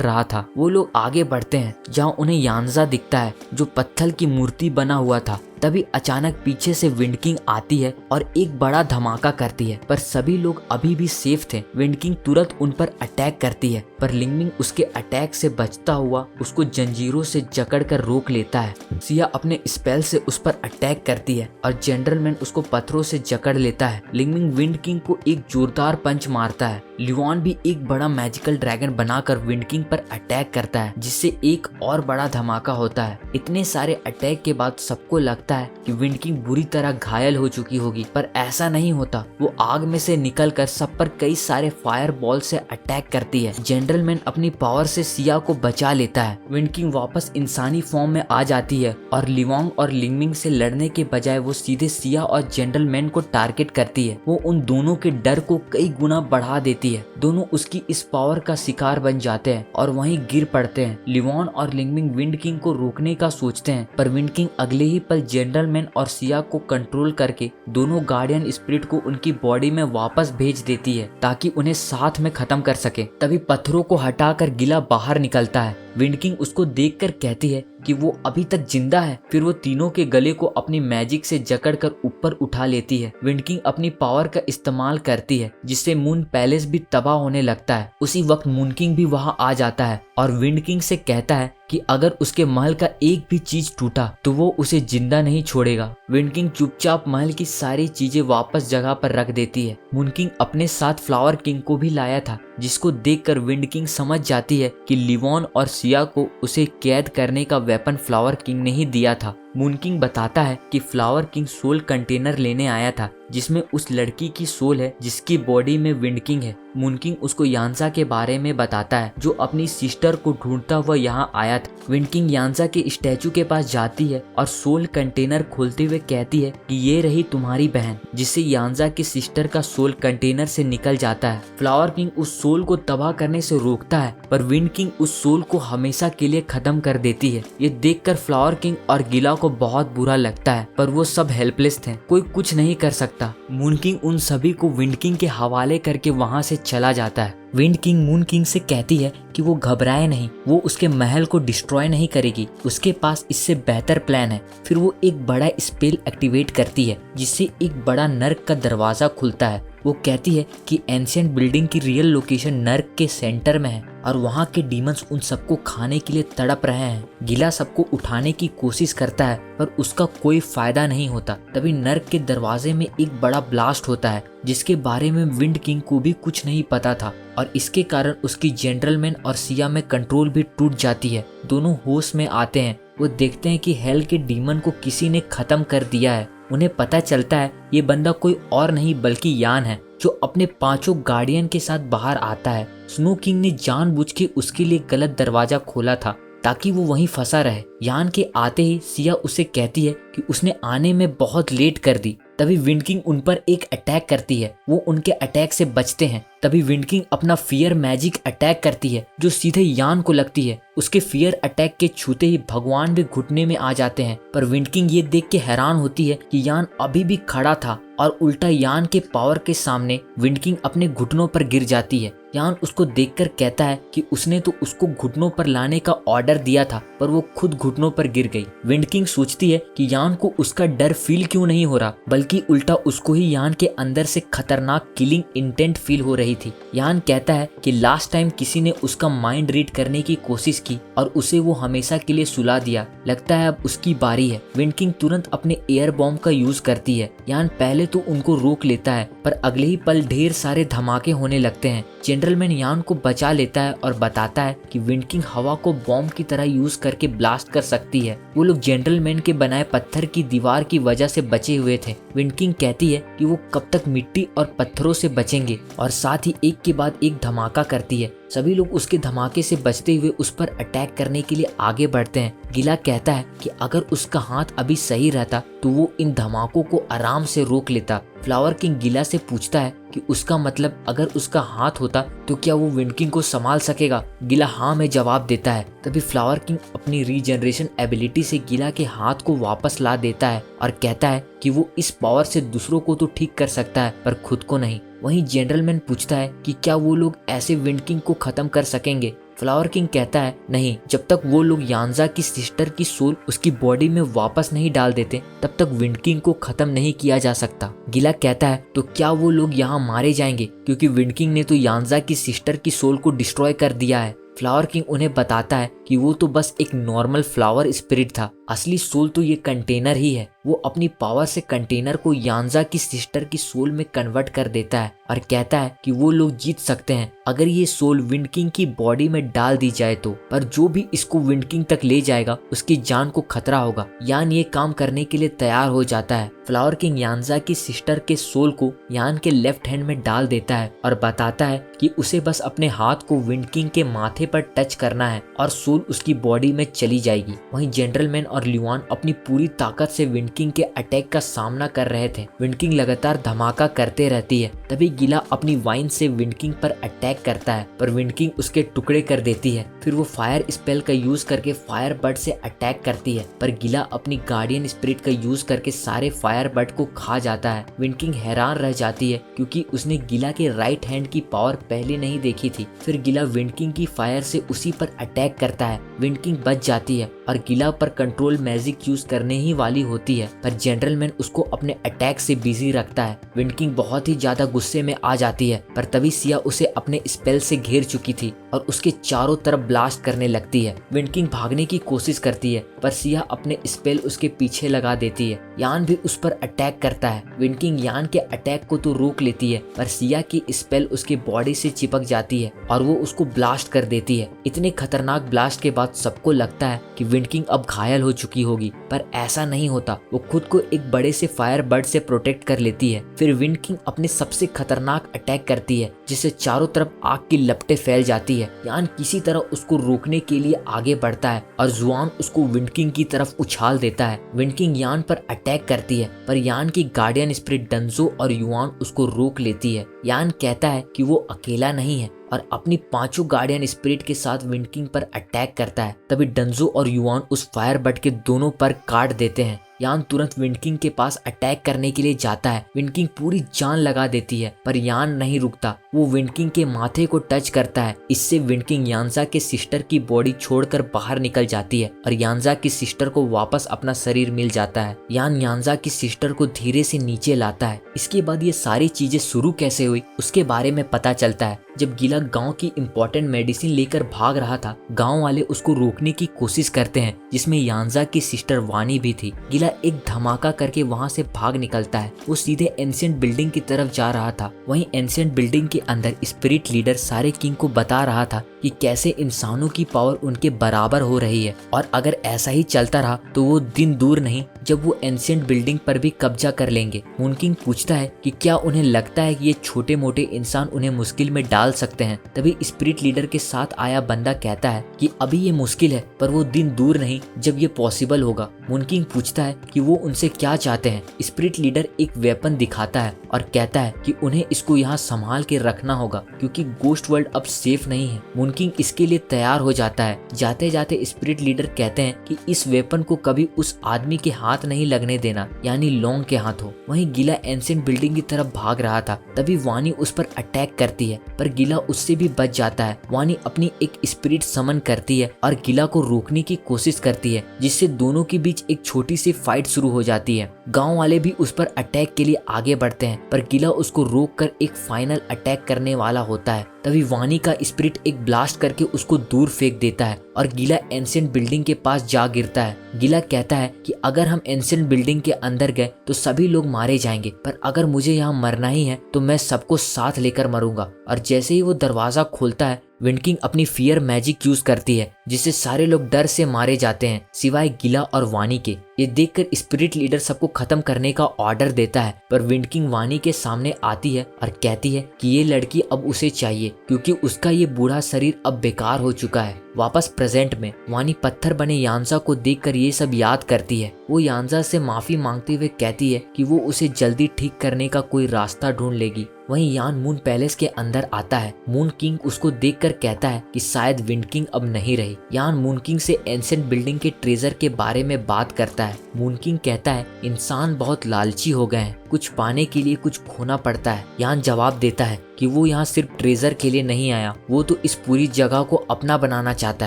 रहा था। वो लोग आगे बढ़ते हैं जहाँ उन्हें यान्जा दिखता है जो पत्थर की मूर्ति बना हुआ था। तभी अचानक पीछे से विंड किंग आती है और एक बड़ा धमाका करती है, पर सभी लोग अभी भी सेफ थे। विंड किंग तुरंत उन पर अटैक करती है, पर लिंगमिंग उसके अटैक से बचता हुआ उसको जंजीरों से जकड़कर रोक लेता है। सिया अपने स्पेल से उस पर अटैक करती है और जनरल मैन उसको पत्थरों से जकड़ लेता है। लिंगमिंग विंड किंग को एक जोरदार पंच मारता है। लिवान भी एक बड़ा मैजिकल ड्रैगन बनाकर विंड किंग पर अटैक करता है, जिससे एक और बड़ा धमाका होता है। इतने सारे अटैक के बाद सबको लगता है कि विंड किंग बुरी तरह घायल हो चुकी होगी, पर ऐसा नहीं होता। वो आग में से निकलकर सब पर कई सारे फायर बॉल से अटैक करती है। जनरल मैन अपनी पावर से सिया को बचा लेता है। विंड किंग वापस इंसानी फॉर्म में आ जाती है और लिवांग और लिंगमिंग से लड़ने के बजाय वो सीधे सिया और जनरल मैन को टारगेट करती है। वो उन दोनों के डर को कई गुना बढ़ा देती है। दोनों उसकी इस पावर का शिकार बन जाते हैं और वहीं गिर पड़ते हैं। लिवान और लिंगमिंग विंड किंग को रोकने का सोचते हैं, पर विंड किंग अगले ही पल जनरल मैन और सिया को कंट्रोल करके दोनों गार्डियन स्पिरिट को उनकी बॉडी में वापस भेज देती है ताकि उन्हें साथ में खत्म कर सके। तभी पत्थरों को हटाकर गिला बाहर निकलता है। विंड किंग उसको देखकर कहती है कि वो अभी तक जिंदा है। फिर वो तीनों के गले को अपनी मैजिक से जकड़कर ऊपर उठा लेती है। विंड किंग अपनी पावर का इस्तेमाल करती है जिससे मून पैलेस भी तबाह होने लगता है। उसी वक्त मून किंग भी वहां आ जाता है और विंड किंग से कहता है कि अगर उसके महल का एक भी चीज टूटा तो वो उसे जिंदा नहीं छोड़ेगा। विंड किंग चुपचाप महल की सारी चीजें वापस जगह पर रख देती है। मून किंग अपने साथ फ्लावर किंग को भी लाया था, जिसको देखकर विंड किंग समझ जाती है कि लिवॉन और सिया को उसे कैद करने का वेपन फ्लावर किंग ने ही दिया था। मून किंग बताता है कि फ्लावर किंग सोल कंटेनर लेने आया था जिसमें उस लड़की की सोल है जिसकी बॉडी में विंड किंग है। मून किंग उसको यान्जा के बारे में बताता है जो अपनी सिस्टर को ढूंढता हुआ यहाँ आया था। विंड किंग यान्जा के स्टैचू के पास जाती है और सोल कंटेनर खोलते हुए कहती है कि ये रही तुम्हारी बहन, जिससे यान्जा की सिस्टर का सोल कंटेनर से निकल जाता है। फ्लावर किंग उस सोल को तबाह करने से रोकता है, पर विंड किंग उस सोल को हमेशा के लिए खत्म कर देती है। ये देखकर फ्लावर किंग और गिला को बहुत बुरा लगता है, पर वो सब हेल्पलेस थे, कोई कुछ नहीं कर सकता। मून किंग उन सभी को विंड किंग के हवाले करके वहां से चला जाता है। विंड किंग मून किंग से कहती है कि वो घबराए नहीं, वो उसके महल को डिस्ट्रॉय नहीं करेगी, उसके पास इससे बेहतर प्लान है। फिर वो एक बड़ा स्पेल एक्टिवेट करती है जिससे एक बड़ा नर्क का दरवाजा खुलता है। वो कहती है कि एंशिएंट बिल्डिंग की रियल लोकेशन नर्क के सेंटर में है और वहाँ के डीमंस उन सबको खाने के लिए तड़प रहे हैं। गिला सबको उठाने की कोशिश करता है पर उसका कोई फायदा नहीं होता। तभी नर्क के दरवाजे में एक बड़ा ब्लास्ट होता है जिसके बारे में विंड किंग को भी कुछ नहीं पता था और इसके कारण उसकी जनरल मैन और सिया में कंट्रोल भी टूट जाती है। दोनों होश में आते हैं। वो देखते हैं कि हेल के डीमन को किसी ने खत्म कर दिया है। उन्हें पता चलता है ये बंदा कोई और नहीं बल्कि यान है जो अपने 5 गार्डियन के साथ बाहर आता है। स्नो किंग ने जानबूझ के उसके लिए गलत दरवाजा खोला था ताकि वो वहीं फंसा रहे। यान के आते ही सिया उसे कहती है कि उसने आने में बहुत लेट कर दी। तभी विंड किंग उन पर एक अटैक करती है। वो उनके अटैक से बचते हैं तभी विंड किंग अपना फियर मैजिक अटैक करती है जो सीधे यान को लगती है। उसके फियर अटैक के छूते ही भगवान भी घुटने में आ जाते हैं, पर विंड किंग ये देख के हैरान होती है कि यान अभी भी खड़ा था और उल्टा यान के पावर के सामने विंड किंग अपने घुटनों पर गिर जाती है। यान उसको देखकर कहता है कि उसने तो उसको घुटनों पर लाने का ऑर्डर दिया था, पर वो खुद घुटनों पर गिर गई। विंड किंग सोचती है कि यान को उसका डर फील क्यों नहीं हो रहा, बल्कि उल्टा उसको ही यान के अंदर से खतरनाक किलिंग इंटेंट फील हो रही थी। यान कहता है कि लास्ट टाइम किसी ने उसका माइंड रीड करने की कोशिश की और उसे वो हमेशा के लिए सुला दिया, लगता है अब उसकी बारी है। विंड किंग तुरंत अपने एयर बॉम्ब का यूज करती है। यान पहले तो उनको रोक लेता है, पर अगले ही पल ढेर सारे धमाके होने लगते हैं। जनरलमैन यान को बचा लेता है और बताता है कि विंड किंग हवा को बॉम्ब की तरह यूज करके ब्लास्ट कर सकती है। वो लोग जनरलमैन के बनाए पत्थर की दीवार की वजह से बचे हुए थे। विंड किंग कहती है कि वो कब तक मिट्टी और पत्थरों से बचेंगे, और साथ ही एक के बाद एक धमाका करती है। सभी लोग उसके धमाके से बचते हुए उस पर अटैक करने के लिए आगे बढ़ते हैं। गिला कहता है कि अगर उसका हाथ अभी सही रहता तो वो इन धमाकों को आराम से रोक लेता। फ्लावर किंग गिला से पूछता है कि उसका मतलब अगर उसका हाथ होता तो क्या वो विंड किंग को संभाल सकेगा। गिला हाँ में जवाब देता है। तभी फ्लावर किंग अपनी रीजनरेशन एबिलिटी से गिला के हाथ को वापस ला देता है और कहता है कि वो इस पावर से दूसरों को तो ठीक कर सकता है, पर खुद को नहीं। वहीं जनरलमैन पूछता है कि क्या वो लोग ऐसे विंड किंग को खत्म कर सकेंगे। फ्लावर किंग कहता है नहीं, जब तक वो लोग यानजा की सिस्टर की सोल उसकी बॉडी में वापस नहीं डाल देते तब तक विंड किंग को खत्म नहीं किया जा सकता। गिला कहता है तो क्या वो लोग यहाँ मारे जाएंगे, क्योंकि विंड किंग ने तो यानजा की सिस्टर की सोल को डिस्ट्रॉय कर दिया है। फ्लावर किंग उन्हें बताता है कि वो तो बस एक नॉर्मल फ्लावर स्पिरिट था, असली सोल तो ये कंटेनर ही है। वो अपनी पावर से कंटेनर को यानजा की सिस्टर की सोल में कन्वर्ट कर देता है और कहता है कि वो लोग जीत सकते हैं अगर ये सोल विंड किंग की बॉडी में डाल दी जाए तो, पर जो भी इसको विंड किंग तक ले जाएगा उसकी जान को खतरा होगा। यान ये काम करने के लिए तैयार हो जाता है। फ्लावर किंग यानजा की सिस्टर के सोल को यान के लेफ्ट हैंड में डाल देता है और बताता है कि उसे बस अपने हाथ को विंड किंग के माथे पर टच करना है और सोल उसकी बॉडी में चली जाएगी। वहीं जनरलमैन और ल्यूआन अपनी पूरी ताकत से विंड किंग के अटैक का सामना कर रहे थे। विंड किंग लगातार धमाका करते रहती है। तभी गिला अपनी वाइन से विंड किंग पर अटैक करता है, पर विंड किंग उसके टुकड़े कर देती है। फिर वो फायर स्पेल का यूज करके फायर बर्ड से अटैक करती है, पर गिला अपनी गार्डियन स्पिरिट का यूज करके सारे फायर बर्ड को खा जाता है। विंड किंग हैरान रह जाती है क्योंकि उसने गिला के राइट हैंड की पावर पहले नहीं देखी थी। फिर गिला विंड किंग की फायर से उसी पर अटैक करता है। विंड किंग बच जाती है और गिला पर कंट्रोल मैजिक यूज करने ही वाली होती है, पर जनरलमैन उसको अपने अटैक से बिजी रखता है। विंड किंग बहुत ही ज्यादा गुस्से में आ जाती है, पर तभी सिया उसे अपने स्पेल से घेर चुकी थी और उसके चारों तरफ ब्लास्ट करने लगती है। विंड किंग भागने की कोशिश करती है, पर सिया अपने स्पेल उसके पीछे लगा देती है। यान भी उस पर अटैक करता है। विंड किंग यान के अटैक को तो रोक लेती है, पर सिया की स्पेल उसके बॉडी से चिपक जाती है और वो उसको ब्लास्ट कर देती है। इतने खतरनाक ब्लास्ट के बाद सबको लगता है कि विंड किंग अब घायल हो चुकी होगी, पर ऐसा नहीं होता। वो खुद को एक बड़े से फायर बर्ड से प्रोटेक्ट कर लेती है। फिर विंड किंग अपने सबसे खतरनाक अटैक करती है, जिससे चारों तरफ आग की लपटें फैल जाती है। यान किसी तरह उसको रोकने के लिए आगे बढ़ता है और जुआन उसको विंड किंग की तरफ उछाल देता है। विंड किंग यान पर अटैक करती है, पर यान की गार्डियन स्पिरिट डंजो और युआन उसको रोक लेती है। यान कहता है कि वो अकेला नहीं है और अपनी 5 गार्डियन स्पिरिट के साथ विंड किंग पर अटैक करता है। तभी डंजो और युआन उस फायर बर्ड के दोनों पर काट देते हैं। यान तुरंत विंड किंग के पास अटैक करने के लिए जाता है। विंड किंग पूरी जान लगा देती है, पर यान नहीं रुकता। वो विंड किंग के माथे को टच करता है। इससे विंड किंग यानजा के सिस्टर की बॉडी छोड़कर बाहर निकल जाती है और यानजा की सिस्टर को वापस अपना शरीर मिल जाता है। यान यानजा की सिस्टर को धीरे से नीचे लाता है। इसके बाद ये सारी चीजें शुरू कैसे हुई उसके बारे में पता चलता है। जब गिला गांव की इम्पोर्टेंट मेडिसिन लेकर भाग रहा था, गांव वाले उसको रोकने की कोशिश करते हैं, जिसमें यानजा की सिस्टर वानी भी थी। गिला एक धमाका करके वहां से भाग निकलता है। वो सीधे एंशिएंट बिल्डिंग की तरफ जा रहा था। वहीं एंशिएंट बिल्डिंग के अंदर स्पिरिट लीडर सारे किंग को बता रहा था कि कैसे इंसानों की पावर उनके बराबर हो रही है और अगर ऐसा ही चलता रहा तो वो दिन दूर नहीं जब वो एंशिएंट बिल्डिंग पर भी कब्जा कर लेंगे। मून किंग पूछता है कि क्या उन्हें लगता है कि ये छोटे मोटे इंसान उन्हें मुश्किल में डाल सकते हैं। तभी स्पिरिट लीडर के साथ आया बंदा कहता है कि अभी ये मुश्किल है, पर वो दिन दूर नहीं जब ये पॉसिबल होगा। मूनकिंग पूछता है कि वो उनसे क्या चाहते हैं। स्पिरिट लीडर एक वेपन दिखाता है और कहता है कि उन्हें इसको यहाँ संभाल के रखना होगा क्योंकि गोस्ट वर्ल्ड अब सेफ नहीं है। मूनकिंग इसके लिए तैयार हो जाता है। जाते जाते स्पिरिट लीडर कहते हैं कि इस वेपन को कभी उस आदमी के हाथ नहीं लगने देना, यानी लोंग के हाथ हो। वहीं गिला एंशिएंट बिल्डिंग की तरफ भाग रहा था, तभी वानी उस पर अटैक करती है, पर गिला उससे भी बच जाता है। वानी अपनी एक स्पिरिट समन करती है और गिला को रोकने की कोशिश करती है, जिससे दोनों के बीच एक छोटी सी फाइट शुरू हो जाती है। गांव वाले भी उस पर अटैक के लिए आगे बढ़ते हैं, पर गिला उसको रोक कर एक फाइनल अटैक करने वाला होता है। तभी वानी का स्पिरिट एक ब्लास्ट करके उसको दूर फेंक देता है और गिला एंशिएंट बिल्डिंग के पास जा गिरता है। गिला कहता है कि अगर हम एंशिएंट बिल्डिंग के अंदर गए तो सभी लोग मारे जाएंगे, पर अगर मुझे यहाँ मरना ही है तो मैं सबको साथ लेकर मरूंगा। और जैसे ही वो दरवाजा खोलता है, विंड किंग अपनी फियर मैजिक यूज करती है, जिससे सारे लोग डर से मारे जाते हैं सिवाय गिला और वानी के। ये देखकर स्पिरिट लीडर सबको खत्म करने का ऑर्डर देता है, पर विंड किंग वानी के सामने आती है और कहती है कि ये लड़की अब उसे चाहिए क्योंकि उसका ये बूढ़ा शरीर अब बेकार हो चुका है। वापस प्रेजेंट में वानी पत्थर बने यांजा को देखकर ये सब याद करती है। वो यांजा से माफी मांगते हुए कहती है कि वो उसे जल्दी ठीक करने का कोई रास्ता ढूंढ लेगी। वहीं यान मून पैलेस के अंदर आता है। मून किंग उसको देखकर कहता है कि शायद विंड किंग अब नहीं रही। यान मून किंग से एंशिएंट बिल्डिंग के ट्रेजर के बारे में बात करता है। मून किंग कहता है इंसान बहुत लालची हो गए हैं, कुछ पाने के लिए कुछ खोना पड़ता है। यान जवाब देता है कि वो यहाँ सिर्फ ट्रेजर के लिए नहीं आया, वो तो इस पूरी जगह को अपना बनाना चाहता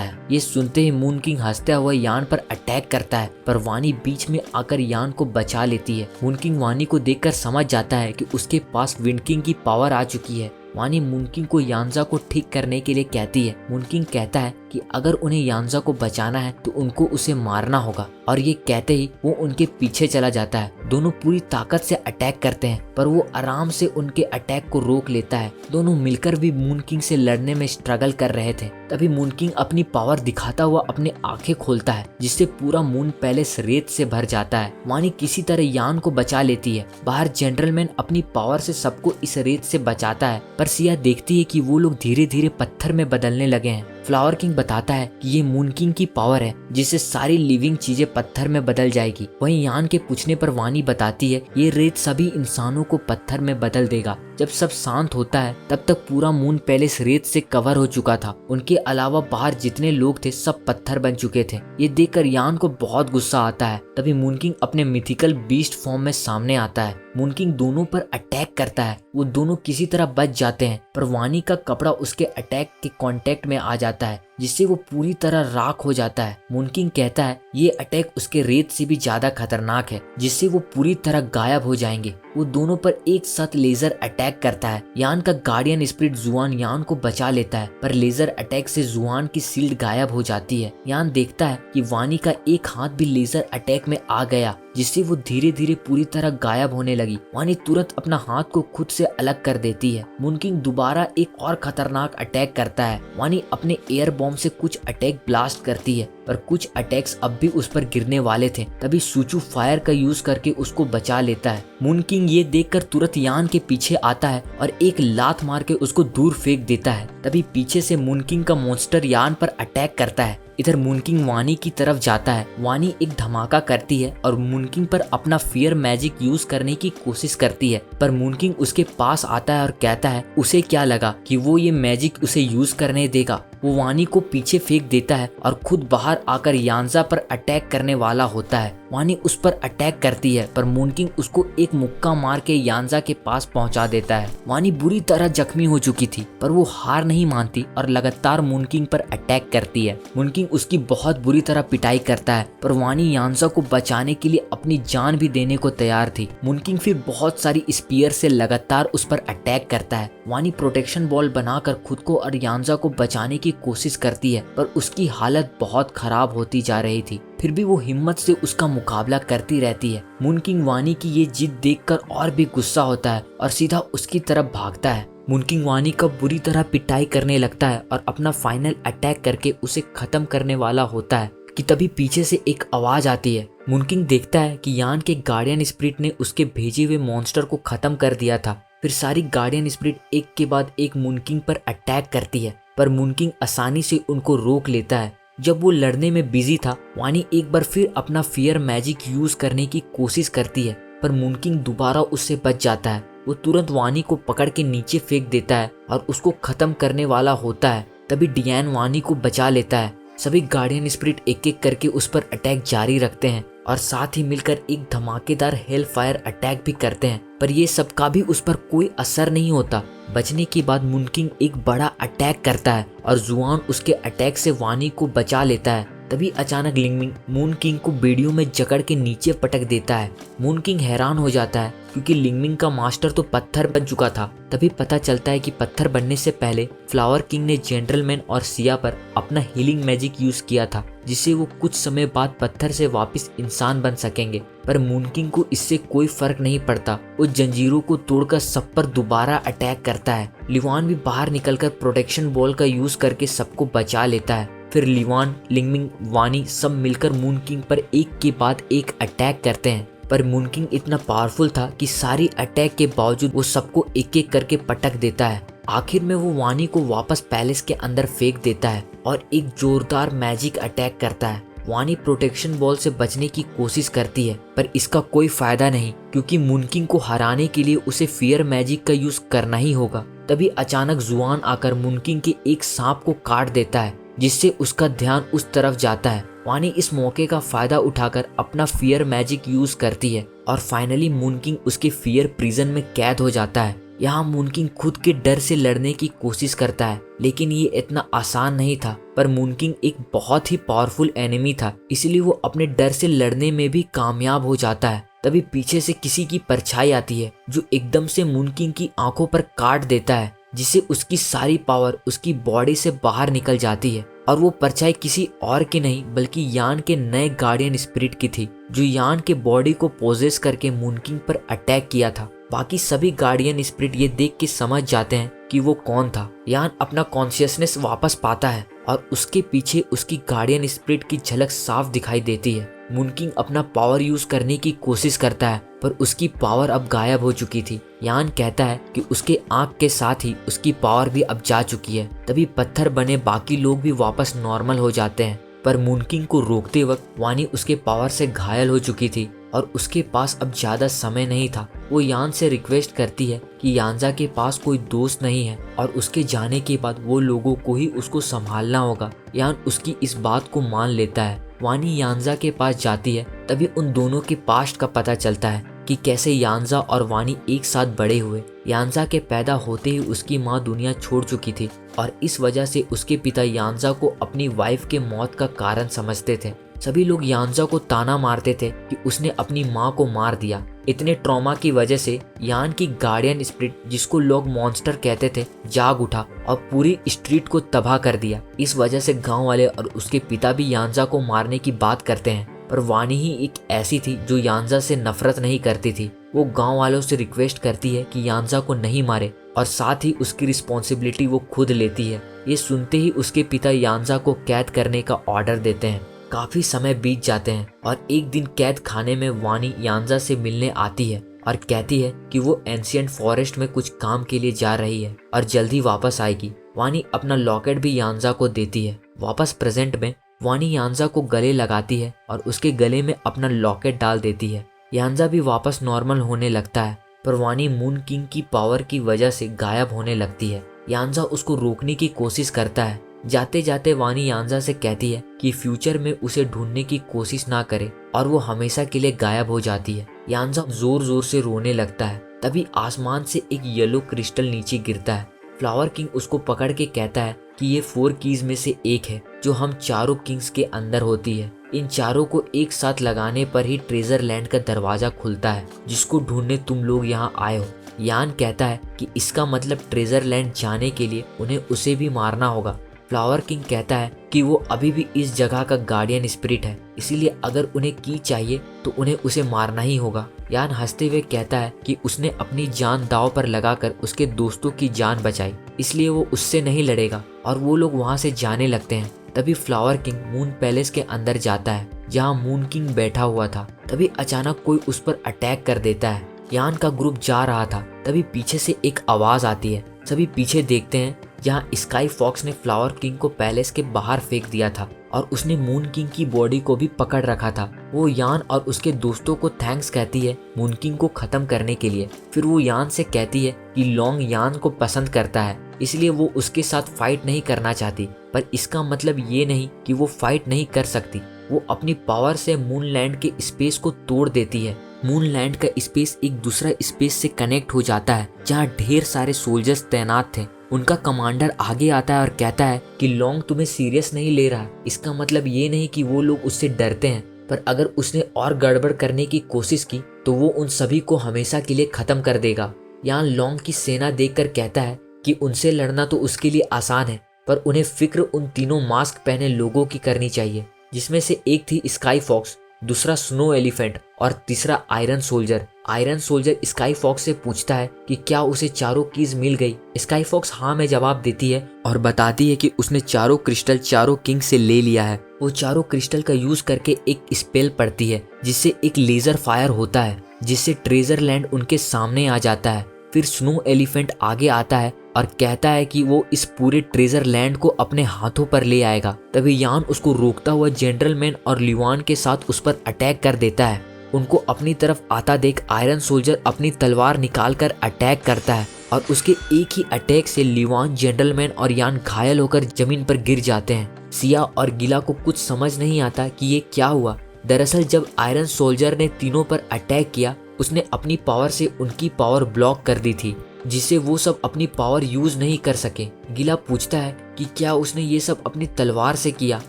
है। ये सुनते ही मून किंग हंसता हुआ यान पर अटैक करता है, पर वानी बीच में आकर यान को बचा लेती है। मून किंग वानी को देखकर समझ जाता है कि उसके पास विंड किंग की पावर आ चुकी है। वानी मून किंग को यांजा को ठीक करने के लिए कहती है। मून किंग कहता है कि अगर उन्हें यांजा को बचाना है तो उनको उसे मारना होगा, और ये कहते ही वो उनके पीछे चला जाता है। दोनों पूरी ताकत से अटैक करते हैं, पर वो आराम से उनके अटैक को रोक लेता है। दोनों मिलकर भी मून किंग से लड़ने में स्ट्रगल कर रहे थे। तभी मून किंग अपनी पावर दिखाता हुआ अपनी आंखें खोलता है, जिससे पूरा मून पैलेस रेत से भर जाता है। वानी किसी तरह यान को बचा लेती है। बाहर जनरलमैन अपनी पावर से सबको इस रेत से बचाता है, पर सिया देखती है कि वो लोग धीरे धीरे पत्थर में बदलने लगे हैं। फ्लावर किंग बताता है कि ये मून किंग की पावर है, जिससे सारी लिविंग चीजें पत्थर में बदल जाएगी। वहीं यान के पूछने पर वानी बताती है ये रेत सभी इंसानों को पत्थर में बदल देगा। जब सब शांत होता है तब तक पूरा मून पैलेस रेत से कवर हो चुका था। उनके अलावा बाहर जितने लोग थे सब पत्थर बन चुके थे। ये देखकर यान को बहुत गुस्सा आता है। तभी मून किंग अपने मिथिकल बीस्ट फॉर्म में सामने आता है। मून किंग दोनों पर अटैक करता है। वो दोनों किसी तरह बच जाते हैं, पर वानी का कपड़ा उसके अटैक के कांटेक्ट में आ जाता है, जिससे वो पूरी तरह राख हो जाता है। मून किंग कहता है ये अटैक उसके रेत से भी ज्यादा खतरनाक है, जिससे वो पूरी तरह गायब हो जाएंगे। वो दोनों पर एक साथ लेजर अटैक करता है। यान का गार्डियन स्पिरिट जुआन यान को बचा लेता है, पर लेजर अटैक से जुआन की शील्ड गायब हो जाती है। यान देखता है कि वानी का एक हाथ भी लेजर अटैक में आ गया, जिससे वो धीरे धीरे पूरी तरह गायब होने लगी। वानी तुरंत अपना हाथ को खुद से अलग कर देती है। मून किंग दोबारा एक और खतरनाक अटैक करता है। वानी अपने एयर बॉम्ब से कुछ अटैक ब्लास्ट करती है, पर कुछ अटैक्स अब भी उस पर गिरने वाले थे। तभी सूचू फायर का यूज करके उसको बचा लेता है। मून किंग ये देखकर तुरंत यान के पीछे आता है और एक लात मार के उसको दूर फेंक देता है। तभी पीछे से मून किंग का मॉन्स्टर यान पर अटैक करता है। इधर मून किंग वानी की तरफ जाता है। वानी एक धमाका करती है और मून किंग पर अपना फियर मैजिक यूज करने की कोशिश करती है, पर मून किंग उसके पास आता है और कहता है उसे क्या लगा कि वो ये मैजिक उसे यूज करने देगा। वो वानी को पीछे फेंक देता है और खुद बाहर आकर यांजा पर अटैक करने वाला होता है। वानी उस पर अटैक करती है, पर मून किंग उसको एक मुक्का मार के यांजा के पास पहुंचा देता है। वानी बुरी तरह जख्मी हो चुकी थी, पर वो हार नहीं मानती और लगातार मून किंग पर अटैक करती है। मून किंग उसकी बहुत बुरी तरह पिटाई करता है, पर वानी यांजा को बचाने के लिए अपनी जान भी देने को तैयार थी। मून किंग फिर बहुत सारी स्पीयर से लगातार उस पर अटैक करता है। वानी प्रोटेक्शन बॉल बनाकर खुद को और यांजा को बचाने की कोशिश करती है, पर उसकी हालत बहुत खराब होती जा रही थी। फिर भी वो हिम्मत से उसका मुकाबला करती रहती है। मून किंग वानी की ये जिद देखकर और भी गुस्सा होता है और सीधा उसकी तरफ भागता है। मून किंग वानी का बुरी तरह पिटाई करने लगता है और अपना फाइनल अटैक करके उसे खत्म करने वाला होता है कि तभी पीछे से एक आवाज आती है। मून किंग देखता है कि यान के गार्डियन स्पिरिट ने उसके भेजे हुए मॉन्स्टर को खत्म कर दिया था। फिर सारी गार्डियन स्पिरिट एक के बाद एक मून किंग पर अटैक करती है, पर मून किंग आसानी से उनको रोक लेता है। जब वो लड़ने में बिजी था, वानी एक बार फिर अपना फियर मैजिक यूज करने की कोशिश करती है, पर मून किंग दोबारा उससे बच जाता है। वो तुरंत वानी को पकड़ के नीचे फेंक देता है और उसको खत्म करने वाला होता है। तभी डियान वानी को बचा लेता है। सभी गार्डियन स्पिरिट एक एक करके उस पर अटैक जारी रखते हैं और साथ ही मिलकर एक धमाकेदार हेल फायर अटैक भी करते हैं, पर ये सब का भी उस पर कोई असर नहीं होता। बचने के बाद मून किंग एक बड़ा अटैक करता है और जुआन उसके अटैक से वानी को बचा लेता है। तभी अचानक लिंगमिंग मून किंग को बेड़ियों में जकड़ के नीचे पटक देता है। मून किंग हैरान हो जाता है क्योंकि लिंगमिंग का मास्टर तो पत्थर बन चुका था। तभी पता चलता है कि पत्थर बनने से पहले फ्लावर किंग ने जेंटलमैन और सिया पर अपना हीलिंग मैजिक यूज किया था, जिससे वो कुछ समय बाद पत्थर से वापस इंसान बन सकेंगे। पर मून किंग को इससे कोई फर्क नहीं पड़ता। वो जंजीरों को तोड़कर सब पर दोबारा अटैक करता है। लिवान भी बाहर निकलकर प्रोटेक्शन बॉल का यूज करके सबको बचा लेता है। फिर लिवान, लिंगमिंग, वानी सब मिलकर मून किंग पर एक के बाद एक अटैक करते हैं, पर मून किंग इतना पावरफुल था कि सारी अटैक के बावजूद वो सबको एक एक करके पटक देता है। आखिर में वो वानी को वापस पैलेस के अंदर फेंक देता है और एक जोरदार मैजिक अटैक करता है। वानी प्रोटेक्शन बॉल से बचने की कोशिश करती है, पर इसका कोई फायदा नहीं क्योंकि मून किंग को हराने के लिए उसे फियर मैजिक का यूज करना ही होगा। तभी अचानक जुआन आकर मून किंग के एक सांप को काट देता है, जिससे उसका ध्यान उस तरफ जाता है। वानी इस मौके का फायदा उठाकर अपना फियर मैजिक यूज करती है और फाइनली मून किंग उसके फियर प्रिजन में कैद हो जाता है। यहाँ मून किंग खुद के डर से लड़ने की कोशिश करता है, लेकिन ये इतना आसान नहीं था। पर मून किंग एक बहुत ही पावरफुल एनिमी था, इसलिए वो अपने डर से लड़ने में भी कामयाब हो जाता है। तभी पीछे से किसी की परछाई आती है जो एकदम से मून किंग की आंखों पर काट देता है, जिससे उसकी सारी पावर उसकी बॉडी से बाहर निकल जाती है। और वो परछाई किसी और की नहीं बल्कि यान के नए गार्डियन स्पिरिट की थी, जो यान के बॉडी को पोजेस करके मून किंग पर अटैक किया था। बाकी सभी गार्डियन स्पिरिट ये देख के समझ जाते हैं कि वो कौन था। यान अपना कॉन्शियसनेस वापस पाता है और उसके पीछे उसकी गार्डियन स्पिरिट की झलक साफ दिखाई देती है। मून किंग अपना पावर यूज करने की कोशिश करता है, पर उसकी पावर अब गायब हो चुकी थी। यान कहता है कि उसके आंख के साथ ही उसकी पावर भी अब जा चुकी है। तभी पत्थर बने बाकी लोग भी वापस नॉर्मल हो जाते हैं, पर मून किंग को रोकते वक्त वानी उसके पावर से घायल हो चुकी थी और उसके पास अब ज्यादा समय नहीं था। वो यान से रिक्वेस्ट करती है कि यानजा के पास कोई दोस्त नहीं है और उसके जाने के बाद वो लोगों को ही उसको संभालना होगा। यान उसकी इस बात को मान लेता है। वानी यानजा के पास जाती है, तभी उन दोनों के पास्ट का पता चलता है कि कैसे यानजा और वानी एक साथ बड़े हुए। यानजा के पैदा होते ही उसकी माँ दुनिया छोड़ चुकी थी और इस वजह से उसके पिता यानजा को अपनी वाइफ के मौत का कारण समझते थे। सभी लोग यानजा को ताना मारते थे कि उसने अपनी माँ को मार दिया। इतने ट्रॉमा की वजह से यान की गार्डियन स्पिरिट, जिसको लोग मॉन्स्टर कहते थे, जाग उठा और पूरी स्ट्रीट को तबाह कर दिया। इस वजह से गांव वाले और उसके पिता भी यानजा को मारने की बात करते हैं, पर वानी ही एक ऐसी थी जो यानजा से नफरत नहीं करती थी। वो गांव वालों से रिक्वेस्ट करती है कि यानजा को नहीं मारे और साथ ही उसकी रिस्पॉन्सिबिलिटी वो खुद लेती है। ये सुनते ही उसके पिता यानजा को कैद करने का ऑर्डर देते हैं। काफी समय बीत जाते हैं और एक दिन कैद खाने में वानी यानजा से मिलने आती है और कहती है कि वो एंशिएंट फॉरेस्ट में कुछ काम के लिए जा रही है और जल्दी वापस आएगी। वानी अपना लॉकेट भी यानजा को देती है। वापस प्रेजेंट में वानी यानजा को गले लगाती है और उसके गले में अपना लॉकेट डाल देती है। यानजा भी वापस नॉर्मल होने लगता है, पर वानी मून किंग की पावर की वजह से गायब होने लगती है। यानजा उसको रोकने की कोशिश करता है। जाते जाते वानी यानजा से कहती है कि फ्यूचर में उसे ढूंढने की कोशिश ना करे और वो हमेशा के लिए गायब हो जाती है। यानजा जोर जोर से रोने लगता है। तभी आसमान से एक येलो क्रिस्टल नीचे गिरता है। फ्लावर किंग उसको पकड़ के कहता है कि ये 4 कीज में से एक है जो हम चारों किंग्स के अंदर होती है। इन चारों को एक साथ लगाने पर ही ट्रेजर लैंड का दरवाजा खुलता है, जिसको ढूंढने तुम लोग यहाँ आए हो। यान कहता है कि इसका मतलब ट्रेजर लैंड जाने के लिए उन्हें उसे भी मारना होगा। फ्लावर किंग कहता है कि वो अभी भी इस जगह का गार्डियन स्पिरिट है, इसीलिए अगर उन्हें की चाहिए तो उन्हें उसे मारना ही होगा। यान हंसते हुए कहता है कि उसने अपनी जान दांव पर लगाकर उसके दोस्तों की जान बचाई, इसलिए वो उससे नहीं लड़ेगा और वो लोग वहाँ से जाने लगते हैं। तभी फ्लावर किंग मून पैलेस के अंदर जाता है जहाँ मून किंग बैठा हुआ था। तभी अचानक कोई उस पर अटैक कर देता है। यान का ग्रुप जा रहा था, तभी पीछे से एक आवाज आती है। सभी पीछे देखते हैं जहाँ स्काई फॉक्स ने फ्लावर किंग को पैलेस के बाहर फेंक दिया था और उसने मून किंग की बॉडी को भी पकड़ रखा था। वो यान और उसके दोस्तों को थैंक्स कहती है मून किंग को खत्म करने के लिए। फिर वो यान से कहती है कि लॉन्ग यान को पसंद करता है, इसलिए वो उसके साथ फाइट नहीं करना चाहती। पर इसका मतलब ये नहीं कि वो फाइट नहीं कर सकती। वो अपनी पावर से मूनलैंड के स्पेस को तोड़ देती है। मूनलैंड का स्पेस एक दूसरा स्पेस से कनेक्ट हो जाता है जहाँ ढेर सारे सोल्जर्स तैनात थे। उनका कमांडर आगे आता है और कहता है कि लॉन्ग तुम्हें सीरियस नहीं ले रहा। इसका मतलब ये नहीं कि वो लोग उससे डरते हैं, पर अगर उसने और गड़बड़ करने की कोशिश की तो वो उन सभी को हमेशा के लिए खत्म कर देगा। यहाँ लॉन्ग की सेना देखकर कहता है कि उनसे लड़ना तो उसके लिए आसान है, पर उन्हें फिक्र उन तीनों मास्क पहने लोगों की करनी चाहिए, जिसमें से एक थी स्काई फॉक्स, दूसरा स्नो एलिफेंट और तीसरा Iron Soldier. Iron Soldier Sky Fox से पूछता है कि क्या उसे चारों कीज मिल गई। स्काई फॉक्स हाँ में जवाब देती है और बताती है कि उसने चारों क्रिस्टल चारों किंग से ले लिया है। वो चारों क्रिस्टल का यूज करके एक स्पेल पढ़ती है जिससे एक लेजर फायर होता है, जिससे ट्रेजर लैंड उनके सामने आ जाता है। फिर स्नो एलिफेंट आगे आता है और कहता है कि वो इस पूरे ट्रेजर लैंड को अपने हाथों पर ले आएगा। तभी यान उसको रोकता हुआ जनरल मैन और लिवान के साथ उस पर अटैक कर देता है। उनको अपनी तरफ आता देख आयरन सोल्जर अपनी तलवार निकालकर अटैक करता है और उसके एक ही अटैक से लिवान, जनरल मैन और यान घायल होकर जमीन पर गिर जाते हैं। सिया और गिला को कुछ समझ नहीं आता कि ये क्या हुआ। दरअसल जब आयरन सोल्जर ने तीनों पर अटैक किया, उसने अपनी पावर से उनकी पावर ब्लॉक कर दी थी, जिससे वो सब अपनी पावर यूज नहीं कर सके। गिला पूछता है कि क्या उसने ये सब अपनी तलवार से किया।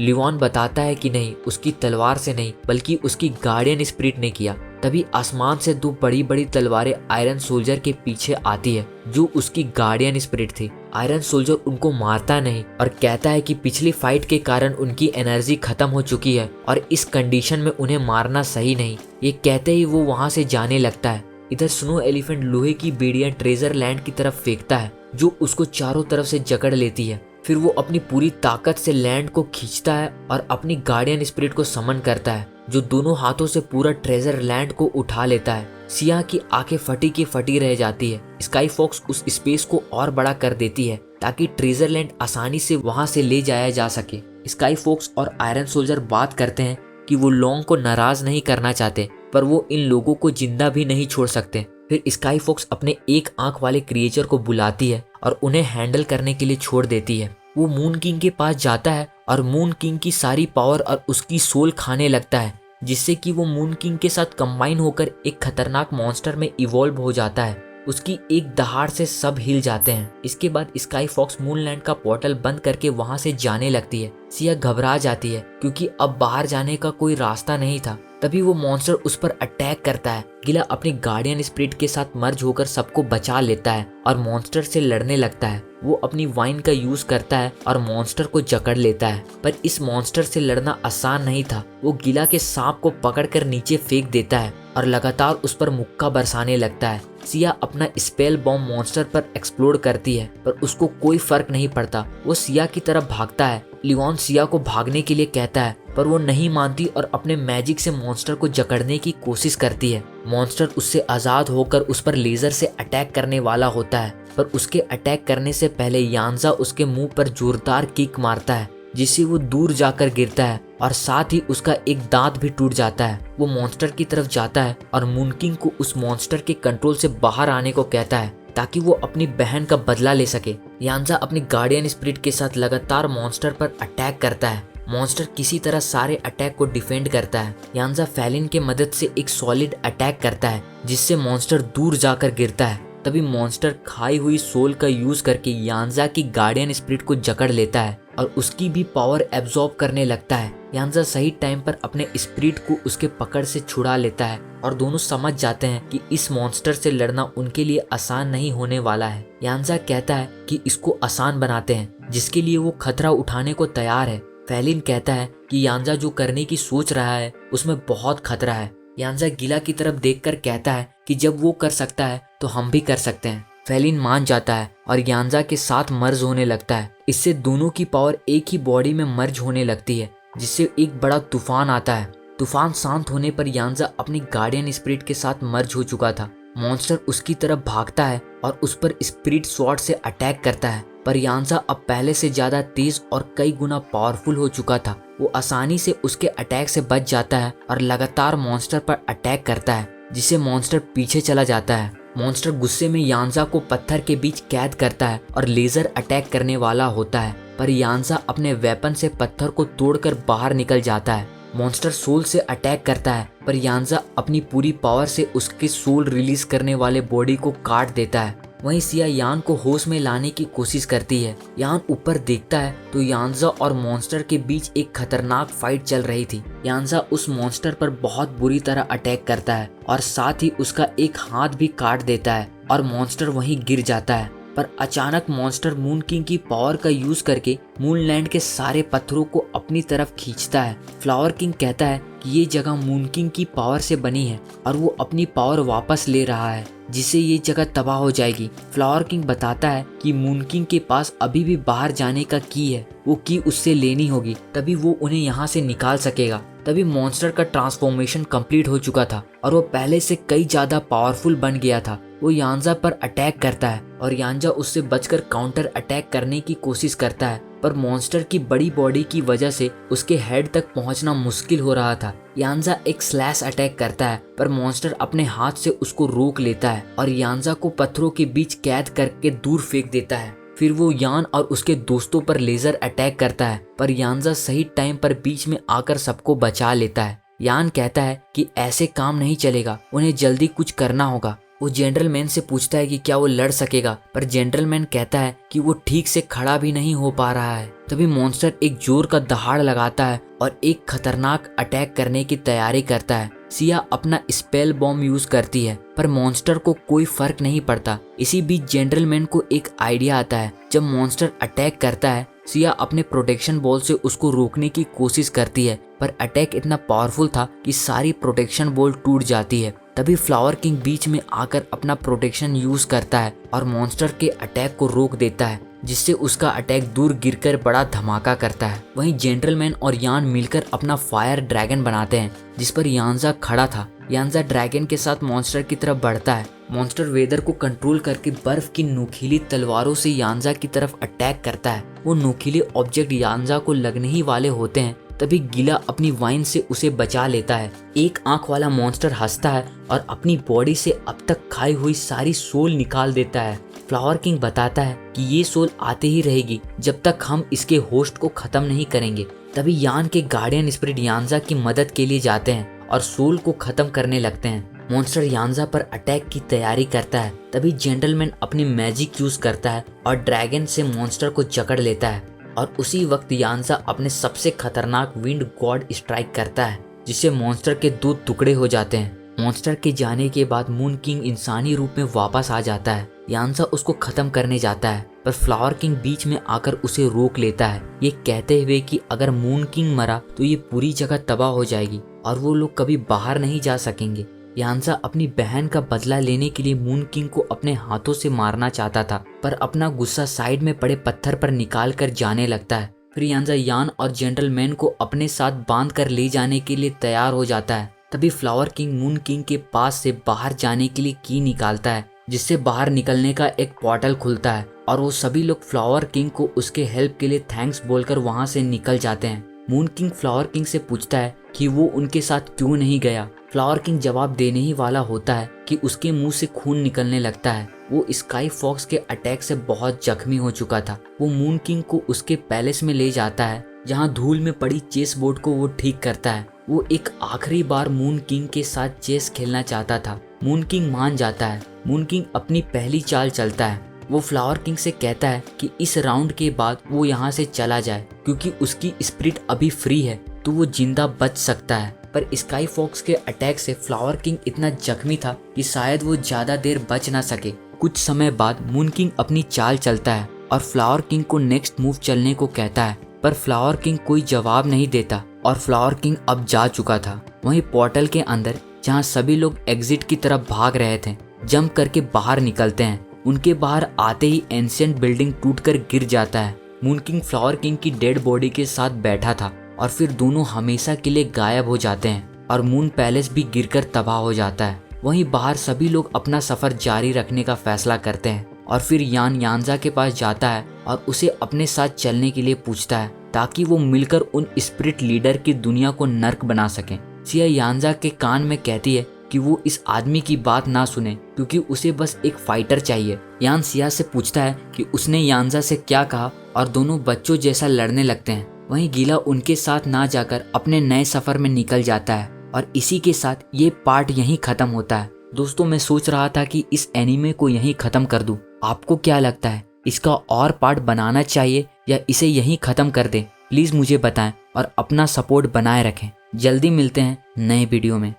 लिवान बताता है कि नहीं, उसकी तलवार से नहीं बल्कि उसकी गार्डियन स्पिरिट ने किया। तभी आसमान से दो बड़ी बड़ी तलवारें आयरन सोल्जर के पीछे आती है जो उसकी गार्डियन स्पिरिट थी। आयरन सोल्जर उनको मारता नहीं और कहता है कि पिछली फाइट के कारण उनकी एनर्जी खत्म हो चुकी है और इस कंडीशन में उन्हें मारना सही नहीं। ये कहते ही वो वहां से जाने लगता है। इधर स्नो एलिफेंट लोहे की बेड़ियां ट्रेजर लैंड की तरफ फेंकता है जो उसको चारों तरफ से जकड़ लेती है। फिर वो अपनी पूरी ताकत से लैंड को खींचता है और अपनी गार्डियन स्पिरिट को समन करता है जो दोनों हाथों से पूरा ट्रेजर लैंड को उठा लेता है। सिया की आंखें फटी की फटी रह जाती है। स्काई फॉक्स उस स्पेस को और बड़ा कर देती है ताकि ट्रेजर लैंड आसानी से वहां से ले जाया जा सके। स्काई फॉक्स और आयरन सोल्जर बात करते हैं कि वो लॉन्ग को नाराज नहीं करना चाहते, पर वो इन लोगों को जिंदा भी नहीं छोड़ सकते। फिर स्काई फॉक्स अपने एक आंख वाले क्रिएचर को बुलाती है और उन्हें हैंडल करने के लिए छोड़ देती है। वो मून किंग के पास जाता है और मून किंग की सारी पावर और उसकी सोल खाने लगता है, जिससे कि वो मून किंग के साथ कंबाइन होकर एक खतरनाक मॉन्स्टर में इवॉल्व हो जाता है। उसकी एक दहाड़ से सब हिल जाते हैं। इसके बाद स्काई फॉक्स मूनलैंड का पोर्टल बंद करके वहां से जाने लगती है। सिया घबरा जाती है क्योंकि अब बाहर जाने का कोई रास्ता नहीं था। तभी वो मॉन्स्टर उस पर अटैक करता है। गिला अपनी गार्डियन स्पिरिट के साथ मर्ज होकर सबको बचा लेता है और मॉन्स्टर से लड़ने लगता है। वो अपनी वाइन का यूज करता है और मॉन्स्टर को जकड़ लेता है, पर इस मॉन्स्टर से लड़ना आसान नहीं था। वो गिला के सांप को पकड़कर नीचे फेंक देता है और लगातार उस पर मुक्का बरसाने लगता है। सिया अपना स्पेल बॉम्ब मॉन्स्टर पर एक्सप्लोड करती है, पर उसको कोई फर्क नहीं पड़ता। वो सिया की तरफ भागता है। लियोन सिया को भागने के लिए कहता है, पर वो नहीं मानती और अपने मैजिक से मॉन्स्टर को जकड़ने की कोशिश करती है। मॉन्स्टर उससे आजाद होकर उस पर लेजर से अटैक करने वाला होता है, पर उसके अटैक करने से पहले यांजा उसके मुंह पर जोरदार किक मारता है, जिससे वो दूर जाकर गिरता है और साथ ही उसका एक दांत भी टूट जाता है। वो मॉन्स्टर की तरफ जाता है और मूनकिंग को उस मॉन्स्टर के कंट्रोल से बाहर आने को कहता है ताकि वो अपनी बहन का बदला ले सके। यांजा अपनी गार्डियन स्पिरिट के साथ लगातार मॉन्स्टर पर अटैक करता है। मॉन्स्टर किसी तरह सारे अटैक को डिफेंड करता है। यांजा फैलिन के मदद से एक सॉलिड अटैक करता है, जिससे मॉन्स्टर दूर जाकर गिरता है। तभी मॉन्स्टर खाई हुई सोल का यूज करके यांजा की गार्डियन स्पिरिट को जकड़ लेता है और उसकी भी पावर एब्जॉर्ब करने लगता है। यांजा सही टाइम पर अपने स्पिरिट को उसके पकड़ से छुड़ा लेता है और दोनों समझ जाते हैं कि इस मॉन्स्टर से लड़ना उनके लिए आसान नहीं होने वाला है। यांजा कहता है कि इसको आसान बनाते हैं, जिसके लिए वो खतरा उठाने को तैयार है। फैलिन कहता है कि यांजा जो करने की सोच रहा है उसमें बहुत खतरा है। यांजा गिला की तरफ देखकर कहता है कि जब वो कर सकता है तो हम भी कर सकते हैं। फैलिन मान जाता है और यांजा के साथ मर्ज होने लगता है। इससे दोनों की पावर एक ही बॉडी में मर्ज होने लगती है, जिससे एक बड़ा तूफान आता है। तूफान शांत होने पर यांजा अपनी गार्डियन स्पिरिट के साथ मर्ज हो चुका था। मॉन्स्टर उसकी तरफ भागता है और उस पर स्पिरिट स्वॉर्ड से अटैक करता है, पर यानजा अब पहले से ज्यादा तेज और कई गुना पावरफुल हो चुका था। वो आसानी से उसके अटैक से बच जाता है और लगातार मॉन्स्टर पर अटैक करता है, जिससे मॉन्स्टर पीछे चला जाता है। मॉन्स्टर गुस्से में यानजा को पत्थर के बीच कैद करता है और लेजर अटैक करने वाला होता है, पर यानजा अपने वेपन से पत्थर को तोड़कर बाहर निकल जाता है। मॉन्स्टर सोल से अटैक करता है, पर यानजा अपनी पूरी पावर से उसके सोल रिलीज करने वाले बॉडी को काट देता है। वहीं सिया यान को होश में लाने की कोशिश करती है। यान ऊपर देखता है तो यानजा और मॉन्स्टर के बीच एक खतरनाक फाइट चल रही थी। यानजा उस मॉन्स्टर पर बहुत बुरी तरह अटैक करता है और साथ ही उसका एक हाथ भी काट देता है और मॉन्स्टर वहीं गिर जाता है। पर अचानक मॉन्स्टर मून किंग की पावर का यूज करके मूनलैंड के सारे पत्थरों को अपनी तरफ खींचता है। फ्लावर किंग कहता है कि ये जगह मून किंग की पावर से बनी है और वो अपनी पावर वापस ले रहा है, जिससे ये जगह तबाह हो जाएगी। फ्लावर किंग बताता है कि मून किंग के पास अभी भी बाहर जाने का की है, वो की उससे लेनी होगी, तभी वो उन्हें यहाँ से निकाल सकेगा। तभी मॉन्स्टर का ट्रांसफॉर्मेशन कंप्लीट हो चुका था और वो पहले से कई ज्यादा पावरफुल बन गया था। वो यानजा पर अटैक करता है और यानजा उससे बचकर काउंटर अटैक करने की कोशिश करता है, पर मॉन्स्टर की बड़ी बॉडी की वजह से उसके हेड तक पहुंचना मुश्किल हो रहा था। यानजा एक स्लैश अटैक करता है, पर मॉन्स्टर अपने हाथ से उसको रोक लेता है और यानजा को पत्थरों के बीच कैद करके दूर फेंक देता है। फिर वो यान और उसके दोस्तों पर लेजर अटैक करता है, पर यानजा सही टाइम पर बीच में आकर सबको बचा लेता है। यान कहता है कि ऐसे काम नहीं चलेगा, उन्हें जल्दी कुछ करना होगा। वो जनरल मैन से पूछता है कि क्या वो लड़ सकेगा, पर जनरल मैन कहता है कि वो ठीक से खड़ा भी नहीं हो पा रहा है। तभी मॉन्स्टर एक जोर का दहाड़ लगाता है और एक खतरनाक अटैक करने की तैयारी करता है। सिया अपना स्पेल बॉम्ब यूज करती है, पर मॉन्स्टर को कोई फर्क नहीं पड़ता। इसी बीच जनरल मैन को एक आइडिया आता है। जब मॉन्स्टर अटैक करता है, सिया अपने प्रोटेक्शन बॉल से उसको रोकने की कोशिश करती है, पर अटैक इतना पावरफुल था कि सारी प्रोटेक्शन बॉल टूट जाती है। तभी फ्लावर किंग बीच में आकर अपना प्रोटेक्शन यूज करता है और मॉन्स्टर के अटैक को रोक देता है, जिससे उसका अटैक दूर गिरकर बड़ा धमाका करता है। वहीं जनरल मैन और यान मिलकर अपना फायर ड्रैगन बनाते हैं, जिस पर यानजा खड़ा था। यानजा ड्रैगन के साथ मॉन्स्टर की तरफ बढ़ता है। मॉन्स्टर वेदर को कंट्रोल करके बर्फ की नुकीली तलवारों से यानजा की तरफ अटैक करता है। वो नुकीले ऑब्जेक्ट यानजा को लगने ही वाले होते हैं, तभी गिला अपनी वाइन से उसे बचा लेता है। एक आंख वाला मॉन्स्टर हंसता है और अपनी बॉडी से अब तक खाई हुई सारी सोल निकाल देता है। फ्लावर किंग बताता है कि ये सोल आते ही रहेगी जब तक हम इसके होस्ट को खत्म नहीं करेंगे। तभी यान के गार्डियन स्पिरिट यानजा की मदद के लिए जाते हैं और सोल को खत्म करने लगते हैं। मॉन्स्टर यानजा पर अटैक की तैयारी करता है। तभी जेंटलमैन अपनी मैजिक यूज करता है और ड्रैगन से मॉन्स्टर को जकड़ लेता है और उसी वक्त यानजा अपने सबसे खतरनाक विंड गॉड स्ट्राइक करता है, जिससे मॉन्स्टर के 2 टुकड़े हो जाते हैं। मॉन्स्टर के जाने के बाद मून किंग इंसानी रूप में वापस आ जाता है। यानजा उसको खत्म करने जाता है, पर फ्लावर किंग बीच में आकर उसे रोक लेता है, ये कहते हुए कि अगर मून किंग मरा तो ये पूरी जगह तबाह हो जाएगी और वो लोग कभी बाहर नहीं जा सकेंगे। यानजा अपनी बहन का बदला लेने के लिए मून किंग को अपने हाथों से मारना चाहता था, पर अपना गुस्सा साइड में पड़े पत्थर पर निकाल कर जाने लगता है। फिर यानजा यान और जेंटलमैन को अपने साथ बांध कर ले जाने के लिए तैयार हो जाता है। तभी फ्लावर किंग मून किंग के पास से बाहर जाने के लिए की निकालता है, जिससे बाहर निकलने का एक पोर्टल खुलता है और वो सभी लोग फ्लावर किंग को उसके हेल्प के लिए थैंक्स बोलकर वहां से निकल जाते हैं। मून किंग फ्लावर किंग से पूछता है कि वो उनके साथ क्यों नहीं गया। फ्लावर किंग जवाब देने ही वाला होता है कि उसके मुंह से खून निकलने लगता है। वो स्काई फॉक्स के अटैक से बहुत जख्मी हो चुका था। वो मून किंग को उसके पैलेस में ले जाता है, जहां धूल में पड़ी चेस बोर्ड को वो ठीक करता है। वो एक आखिरी बार मून किंग के साथ चेस खेलना चाहता था। मून किंग मान जाता है। मून किंग अपनी पहली चाल चलता है। वो फ्लावर किंग से कहता है कि इस राउंड के बाद वो यहाँ से चला जाए, क्योंकि उसकी स्पिरिट अभी फ्री है तो वो जिंदा बच सकता है। पर स्काई फॉक्स के अटैक से फ्लावर किंग इतना जख्मी था कि शायद वो ज्यादा देर बच ना सके। कुछ समय बाद मून किंग अपनी चाल चलता है और फ्लावर किंग को नेक्स्ट मूव चलने को कहता है, पर फ्लावर किंग कोई जवाब नहीं देता और फ्लावर किंग अब जा चुका था। वहीं पोर्टल के अंदर जहां सभी लोग एग्जिट की तरफ भाग रहे थे, जंप करके बाहर निकलते हैं। उनके बाहर आते ही एंशिएंट बिल्डिंग टूटकर गिर जाता है। मून किंग फ्लावर किंग की डेड बॉडी के साथ बैठा था और फिर दोनों हमेशा के लिए गायब हो जाते हैं और मून पैलेस भी गिरकर तबाह हो जाता है। वहीं बाहर सभी लोग अपना सफर जारी रखने का फैसला करते हैं और फिर यान यानजा के पास जाता है और उसे अपने साथ चलने के लिए पूछता है ताकि वो मिलकर उन स्पिरिट लीडर की दुनिया को नर्क बना सकें। सिया यानजा के कान में कहती है कि वो इस आदमी की बात ना सुने क्योंकि उसे बस एक फाइटर चाहिए। यान सिया से पूछता है कि उसने यानजा से क्या कहा और दोनों बच्चों जैसा लड़ने लगते हैं। वहीं गीला उनके साथ ना जाकर अपने नए सफर में निकल जाता है और इसी के साथ ये पार्ट यहीं खत्म होता है। दोस्तों, मैं सोच रहा था कि इस एनीमे को यहीं खत्म कर दूं। आपको क्या लगता है, इसका और पार्ट बनाना चाहिए या इसे यहीं खत्म कर दें? प्लीज मुझे बताएं और अपना सपोर्ट बनाए रखें। जल्दी मिलते हैं नए वीडियो में।